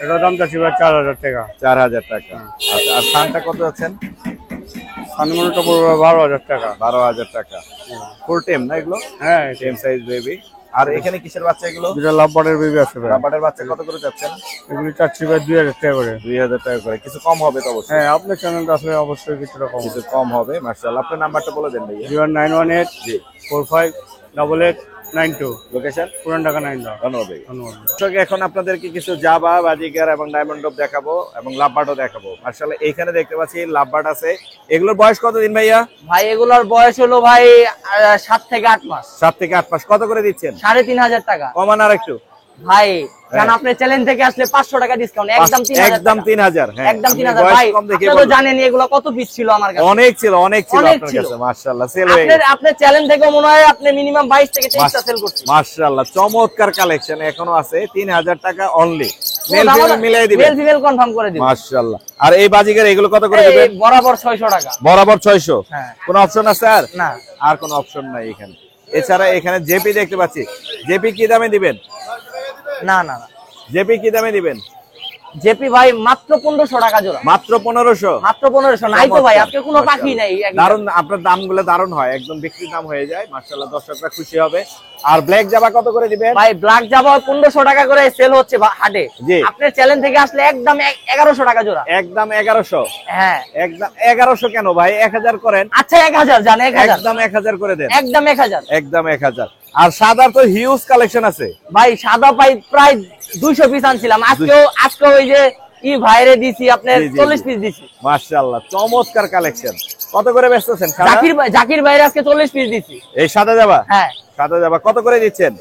[SPEAKER 12] এটা দাম যাচ্ছে 4000 টাকা।
[SPEAKER 1] 4000 টাকা। আচ্ছা, আর সানটা কত যাচ্ছেন?
[SPEAKER 12] সানমনটা পড়বে 12000 টাকা।
[SPEAKER 1] 12000 টাকা। ফুল টেম না এগুলো?
[SPEAKER 12] হ্যাঁ,
[SPEAKER 1] টেম সাইজ বেবি। আর এখানে কিসের বাচ্চা এগুলো?
[SPEAKER 12] দুটো লাভবার্ডের বেবি আছে ভাই।
[SPEAKER 1] লাভবার্ডের বাচ্চা কত করে যাচ্ছেন?
[SPEAKER 12] এগুলো চাচ্ছি ভাই 2000 টাকা করে।
[SPEAKER 1] 2000 টাকা করে। কিছু কম হবে তো অবশ্যই?
[SPEAKER 12] হ্যাঁ, আপনার চ্যানেলটা আসলে অবশ্যই কিছুটা কম।
[SPEAKER 1] কিছু কম হবে মাশাআল্লাহ। আপনার নাম্বারটা বলে দেন ভাইয়া।
[SPEAKER 12] 0918
[SPEAKER 1] জি
[SPEAKER 12] 458892।
[SPEAKER 1] লোকেশন?
[SPEAKER 12] পুরান ঢাকা 9।
[SPEAKER 1] ধন্যবাদ ভাই।
[SPEAKER 12] ধন্যবাদ।
[SPEAKER 1] দর্শক, এখন আপনাদেরকে কিছু জাবা, বাজিকার এবং ডায়মন্ড ডব দেখাবো এবং লাভবার্ডও দেখাবো। মাশাআল্লাহ এইখানে দেখতে পাচ্ছি লাভবার্ড আছে। এগুলোর বয়স কতদিন ভাইয়া?
[SPEAKER 4] ভাই এগুলোর বয়স হলো ভাই 7 থেকে 8 মাস।
[SPEAKER 1] 7 থেকে 8 মাস। কত করে দিচ্ছেন?
[SPEAKER 4] 3500 টাকা।
[SPEAKER 1] কমান আর একটু
[SPEAKER 4] ভাই কারণ আপনি চ্যালেঞ্জ থেকে আসলে 500 টাকা ডিসকাউন্ট। একদম 3000।
[SPEAKER 1] একদম 3000। হ্যাঁ,
[SPEAKER 4] একদম
[SPEAKER 1] আপনি
[SPEAKER 4] 3000
[SPEAKER 1] বয়স
[SPEAKER 4] ভাই।
[SPEAKER 1] কম দেখে
[SPEAKER 4] আপনি তো
[SPEAKER 1] বলবেন।
[SPEAKER 4] জানেন এগুলো কত পিস ছিল আমার কাছে।
[SPEAKER 1] অনেক ছিল
[SPEAKER 4] অনেক
[SPEAKER 1] আপনার
[SPEAKER 4] ছিল।
[SPEAKER 1] কাছে। মাশাআল্লাহ সেল হয়ে গেছে।
[SPEAKER 4] আপনি চ্যালেঞ্জ থেকে মনে হয় আপনি মিনিমাম 22 থেকে 23টা সেল করছেন।
[SPEAKER 1] মাশাআল্লাহ চমৎকার কালেকশন এখনো আছে। 3000 টাকা অনলি। মেল ফিমেল মিলাই দিবেন?
[SPEAKER 4] মেল ফিমেল কনফার্ম করে দিবেন।
[SPEAKER 1] মাশাআল্লাহ। আর এই বাজিকার এগুলো কত করে দিবেন?
[SPEAKER 4] বরাবর 600 টাকা।
[SPEAKER 1] বরাবর 600।
[SPEAKER 4] হ্যাঁ।
[SPEAKER 1] কোনো অপশন আছে আর?
[SPEAKER 4] না,
[SPEAKER 1] আর কোনো অপশন নাই এখানে। এছাড়া এখানে জেপি দেখতে পাচ্ছি। জেপি কি দামে দিবেন?
[SPEAKER 4] না না না।
[SPEAKER 1] জেপি কি দামে দিবেন?
[SPEAKER 4] জেপি ভাই মাত্র 1500 টাকা জোড়া।
[SPEAKER 1] মাত্র 1500?
[SPEAKER 4] মাত্র 1500। নাই তো ভাই আজকে কোনো পাখি নাই।
[SPEAKER 1] দারুন, আপনার দামগুলো দারুন হয়, একদম বিক্রির দাম হয়ে যায়। মাশাআল্লাহ দর্শকরা খুশি হবে। আর ব্ল্যাক জাবা কত করে দিবেন?
[SPEAKER 4] ভাই ব্ল্যাক জাবা 1500 টাকা করে সেল হচ্ছে হাটে।
[SPEAKER 1] জি।
[SPEAKER 4] আপনার চ্যালেঞ্জ থেকে আসলে একদম 1100 টাকা জোড়া।
[SPEAKER 1] একদম 1100?
[SPEAKER 4] হ্যাঁ।
[SPEAKER 1] একদম 1100 কেন ভাই? 1000 করেন।
[SPEAKER 4] আচ্ছা 1000 জান। 1000
[SPEAKER 1] একদম 1000 করে দেন।
[SPEAKER 4] একদম 1000।
[SPEAKER 1] একদম 1000। আর সাদার তো হিউজ কালেকশন আছে
[SPEAKER 4] ভাই। সাদা পাই প্রায় 200 পিস আনছিলাম। আজকে ওই যে ভাইরে দিছি আপনার 40 পিস দিছি।
[SPEAKER 1] মাশাআল্লাহ চমৎকার কালেকশন। কত করে বেচতেছেন?
[SPEAKER 4] জাকির ভাইরে আজকে 40 পিস দিছি।
[SPEAKER 1] এই সাদা জাবা?
[SPEAKER 4] হ্যাঁ।
[SPEAKER 1] সাদা জাবা কত করে দিচ্ছেন?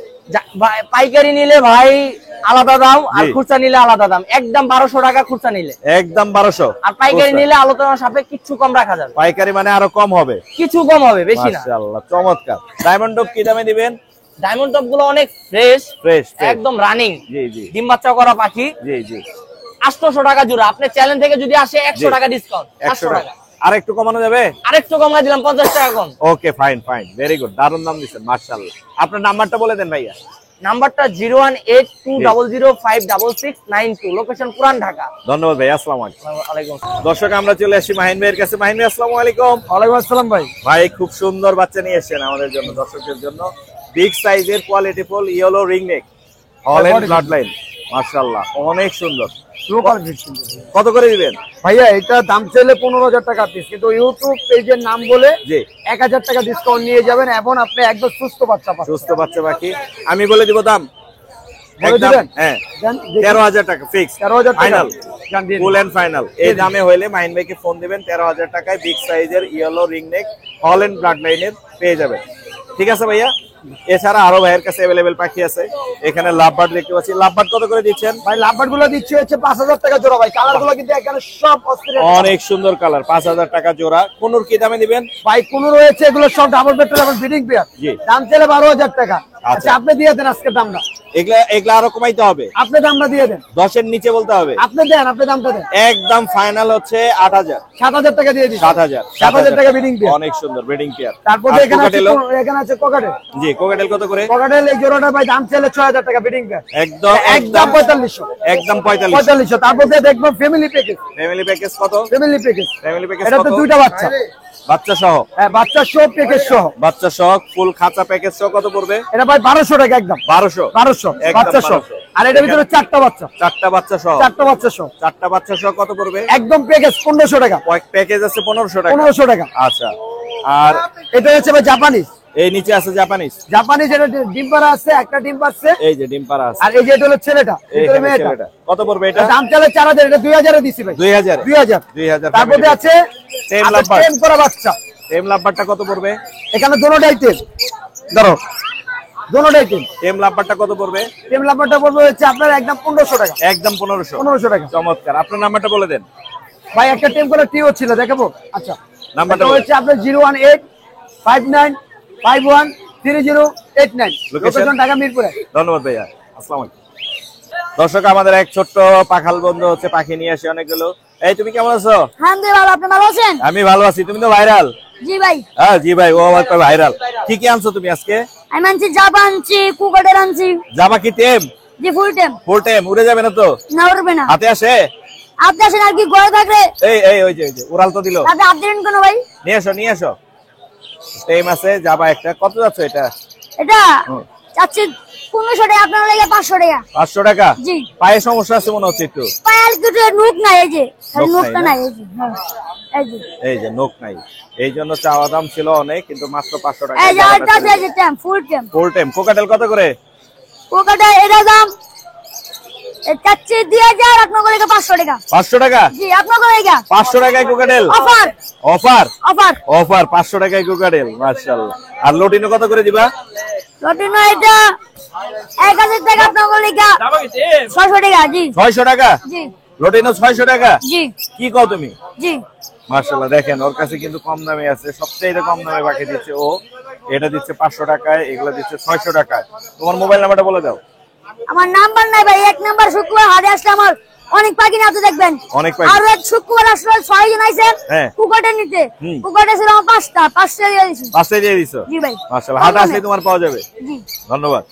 [SPEAKER 4] পাইকারি নিলে ভাই আলাদা দাম, আর খুচরা নিলে আলাদা দাম। একদম 1200 টাকা খুচরা নিলে।
[SPEAKER 1] একদম 1200।
[SPEAKER 4] আর পাইকারি নিলে আলোচনার সাপেক্ষে কিছু কম রাখা যাবে।
[SPEAKER 1] পাইকারি মানে আরো কম হবে?
[SPEAKER 4] কিছু কম হবে, বেশি না।
[SPEAKER 1] মাশাআল্লাহ চমৎকার। ডায়মন্ড ডব কি দামে দিবেন?
[SPEAKER 4] ডায়মন্ড টপ গুলো অনেক ফ্রেশ
[SPEAKER 1] ফ্রেশ
[SPEAKER 4] একদম রানিং।
[SPEAKER 1] জি জি।
[SPEAKER 4] ডিম বাচ্চা করা পাখি।
[SPEAKER 1] জি জি।
[SPEAKER 4] 800 টাকা জোড়া। আপনি চ্যালেঞ্জ থেকে যদি আসে 100 টাকা ডিসকাউন্ট।
[SPEAKER 1] 800 টাকা। আর একটু কমানো যাবে?
[SPEAKER 4] আরেকটু কমাই দিলাম, 50 টাকা কম।
[SPEAKER 1] Okay fine fine, very good, দারুণ দাম দিচ্ছেন মাশাআল্লাহ। আপনার নাম্বারটা বলে দেন ভাইয়া।
[SPEAKER 4] নাম্বারটা 01820066692। লোকেশন পুরান ঢাকা।
[SPEAKER 1] ধন্যবাদ ভাই। আসসালামু
[SPEAKER 4] আলাইকুম।
[SPEAKER 1] দর্শক আমরা চলে আসি মাহিন ভাইয়ের কাছে। মাহিন ভাই আসসালামু আলাইকুম।
[SPEAKER 2] ওয়ালাইকুম আসসালাম ভাই।
[SPEAKER 1] ভাই খুব সুন্দর বাচ্চা নিয়ে এসেছেন আমাদের জন্য, দর্শকদের জন্য। বিগ সাইজের quality full yellow ring neck, all and blood line, মাশাআল্লাহ অনেক সুন্দর। কত করে দিবেন
[SPEAKER 2] ভাইয়া? এটা দাম চাইলে 15000 টাকা পিস, কিন্তু ইউটিউব পেজের নাম বলে
[SPEAKER 1] জি
[SPEAKER 2] 1000 টাকা ডিসকাউন্ট নিয়ে যাবেন এবং আপনি একদম সুস্থ বাচ্চা পাবেন।
[SPEAKER 1] সুস্থ বাচ্চা বাকি আমি বলে দিব দাম একদম। হ্যাঁ 13000 টাকা fix,
[SPEAKER 2] 13000
[SPEAKER 1] final, full and final. এই দামে হইলে মাহিন ভাইকে ফোন দিবেন, 13000 টাকায় বিগ সাইজের yellow ring neck all and blood লাইনের পেয়ে যাবেন। ঠিক আছে ভাইয়া। এছাড়া আরো ভাইয়ের কাছে अवेलेबल পাখি আছে। এখানে লাভবার্ড দেখতে পাচ্ছি। লাভবার্ড কত করে দিচ্ছেন
[SPEAKER 2] ভাই? লাভবার্ড গুলো দিচ্ছি হচ্ছে 5000 টাকা জোড়া ভাই। কালার গুলো কিন্তু এখানে সব
[SPEAKER 1] অনেক সুন্দর কালার, 5000 টাকা জোড়া। কোনুর কি দামে দিবেন
[SPEAKER 2] ভাই? কোন রয়েছে এগুলো সব ডাবল বেডরুম এবং ব্রিডিং পেয়ার।
[SPEAKER 1] জি।
[SPEAKER 2] দাম চাইলে 12000 টাকা। আচ্ছা আপনি দিয়ে দেন আজকে দামটা।
[SPEAKER 1] এগুলা আরো কমাইতে হবে।
[SPEAKER 2] আপনি দামটা দিয়ে দেন।
[SPEAKER 1] 10 এর নিচে বলতে হবে।
[SPEAKER 2] আপনি দেন, আপনি দামটা দেন।
[SPEAKER 1] একদম ফাইনাল হচ্ছে 8000।
[SPEAKER 2] 7000 টাকা দিয়ে দিন।
[SPEAKER 1] 7000
[SPEAKER 2] 7000 টাকা ব্রিডিং পেয়ার।
[SPEAKER 1] অনেক সুন্দর ব্রিডিং পেয়ার।
[SPEAKER 2] তারপর এখানে আছে কোকাটেল।
[SPEAKER 1] জি কোকাটেল কত করে?
[SPEAKER 13] কোকাটেল এই জোড়াটা ভাই দাম চাইলে 6000 টাকা বিডিং প্যাক।
[SPEAKER 1] একদম
[SPEAKER 13] 4500।
[SPEAKER 1] একদম
[SPEAKER 13] 4500। তারপর দেখবো ফ্যামিলি প্যাকেজ।
[SPEAKER 1] ফ্যামিলি প্যাকেজ কত?
[SPEAKER 13] ফ্যামিলি প্যাকেজ এটা তো
[SPEAKER 1] কত?
[SPEAKER 13] দুইটা বাচ্চা।
[SPEAKER 1] বাচ্চা সহ?
[SPEAKER 13] হ্যাঁ, বাচ্চা সহ প্যাকেজ সহ।
[SPEAKER 1] বাচ্চা সহ ফুল খাঁচা প্যাকেজ সহ কত পড়বে?
[SPEAKER 13] এটা ভাই 1200 টাকা একদম।
[SPEAKER 1] 1200
[SPEAKER 13] বাচ্চা সহ। আর এটার ভিতরে চারটা বাচ্চা।
[SPEAKER 1] চারটা বাচ্চা সহ?
[SPEAKER 13] চারটা বাচ্চা সহ।
[SPEAKER 1] চারটা বাচ্চা সহ কত পড়বে?
[SPEAKER 13] একদম প্যাকেজ 1500 টাকা।
[SPEAKER 1] প্যাকেজ আছে 1500 টাকা।
[SPEAKER 13] 1500 টাকা।
[SPEAKER 1] আচ্ছা। আর
[SPEAKER 13] এটা হচ্ছে ভাই জাপানিজ।
[SPEAKER 1] এই নিচে আছে জাপানিজ।
[SPEAKER 13] জাপানিজ এটা ডিম পাড়া আছে, একটা ডিম পাচ্ছে।
[SPEAKER 1] এই যে ডিম পাড়া আছে।
[SPEAKER 13] আর এই যে এটা হলো ছেলেটা, এটা মেয়েটা।
[SPEAKER 1] কত পড়বে এটা?
[SPEAKER 13] দাম চাইলে 4000, এটা 2000 এ দিছি ভাই।
[SPEAKER 1] 2000
[SPEAKER 13] তারপরে আছে
[SPEAKER 1] টেম লাভবার।
[SPEAKER 13] টেম করা বাচ্চা।
[SPEAKER 1] টেম লাভবারটা কত পড়বে?
[SPEAKER 13] এখানে দুটোটাই টেম। ধরো দুটোটাই টেম।
[SPEAKER 1] টেম লাভবারটা কত পড়বে?
[SPEAKER 13] টেম লাভবারটা পড়বে হচ্ছে আপনার একদম 1500 টাকা।
[SPEAKER 1] একদম 1500
[SPEAKER 13] টাকা।
[SPEAKER 1] চমৎকার। আপনার নাম্বারটা বলে দেন
[SPEAKER 13] ভাই। একটা টেম করা টিও ছিল, দেখাবো? আচ্ছা,
[SPEAKER 1] নাম্বারটা
[SPEAKER 13] হচ্ছে আপনার 01859513089। লোকেশন ঢাকা মিরপুরে।
[SPEAKER 1] ধন্যবাদ ভাইয়া। আসসালামু আলাইকুম। দর্শক, আমাদের এক ছোট্ট পাখাল বন্ধু হচ্ছে পাখি নিয়ে আসে অনেকগুলো। এই তুমি কেমন আছো?
[SPEAKER 9] আলহামদুলিল্লাহ, আপনি ভালো আছেন?
[SPEAKER 1] আমি ভালো আছি। তুমি তো ভাইরাল।
[SPEAKER 9] জি ভাই।
[SPEAKER 1] হ্যাঁ জি ভাই, ও একটা ভাইরাল। কি কি আনছো তুমি আজকে?
[SPEAKER 9] আমি আনছি জাবা, আনছি কোকাটেল, আনছি।
[SPEAKER 1] জামা কি টেম?
[SPEAKER 9] জি ফুল টেম।
[SPEAKER 1] ফুল টেম। উড়ে যাবে না তো?
[SPEAKER 9] না, উড়বে না।
[SPEAKER 1] হাতে আসে?
[SPEAKER 9] আপনি আসেন আর কি ঘরে থাকলে।
[SPEAKER 1] এই ওই যে উড়াল তো দিল।
[SPEAKER 9] আপনি হাত দিলেন কেন ভাই?
[SPEAKER 1] নিয়ে এসো। টেম আছে জাবা একটা। কত যাচ্ছে এটা?
[SPEAKER 9] এটা চাচ্ছি 1500 টাকা, আপনার লাগে 500 টাকা।
[SPEAKER 1] 500 টাকা?
[SPEAKER 9] জি।
[SPEAKER 1] পায়ে সমস্যা আছে মনে হচ্ছে একটু।
[SPEAKER 9] পায়ের দুটো নখ নাই, এই যে খালি
[SPEAKER 1] নখ
[SPEAKER 9] নখটা
[SPEAKER 1] নাই
[SPEAKER 9] নাই, এই যে। হ্যাঁ, এই যে।
[SPEAKER 1] এই যে নখ নাই, এই জন্য চাওয়া দাম ছিল অনেক, কিন্তু মাত্র 500 টাকা।
[SPEAKER 9] এই যে এটা আছে, এই যে টেম, ফুল টেম।
[SPEAKER 1] ফুল টেম। কোকাটেল কত করে?
[SPEAKER 9] কোকাটেল এটা দাম চাচ্ছি 2000, আপনার লাগে 500 টাকা।
[SPEAKER 1] 500 টাকা?
[SPEAKER 9] জি, আপনার লাগে
[SPEAKER 1] 500 টাকায় cockatiel
[SPEAKER 9] offer.
[SPEAKER 1] Offer?
[SPEAKER 9] Offer.
[SPEAKER 1] Offer 500 টাকায় কোকাটেল। মাশাআল্লাহ। আর লটিনো কত করে দিবা?
[SPEAKER 9] লটিনো এটা 1000 টাকা, আপনার লাগে 600 টাকা। জি।
[SPEAKER 1] 600 টাকা?
[SPEAKER 9] জি।
[SPEAKER 1] লটিনো 600 টাকা?
[SPEAKER 9] জি।
[SPEAKER 1] কি কও তুমি?
[SPEAKER 9] জি।
[SPEAKER 1] মাশাআল্লাহ, দেখেন ওর কাছে কিন্তু কম দামে আছে, সবচেয়ে কম দামে পাখি দিচ্ছে ও। এটা দিচ্ছে 500 টাকায়, এগুলা দিচ্ছে 600 টাকায়। তোমার মোবাইল নাম্বারটা বলে দাও।
[SPEAKER 9] আমার নাম্বার নাই ভাই, এক নাম্বার শুক্রবার হাটে আসলে আমার অনেক পাখি নাতে দেখবেন।
[SPEAKER 1] অনেক পাখি।
[SPEAKER 9] আর এক শুক্রবার আসলে 6 জন আইছে কুকাটে নিতে। কুকাটে ছিল আমার 5টা দিয়ে দিছি।
[SPEAKER 1] 5টা দিয়ে দিছো?
[SPEAKER 9] জি ভাই।
[SPEAKER 1] মাশাআল্লাহ, হাটে আসলে তোমার পাওয়া যাবে।
[SPEAKER 9] জি।
[SPEAKER 1] ধন্যবাদ।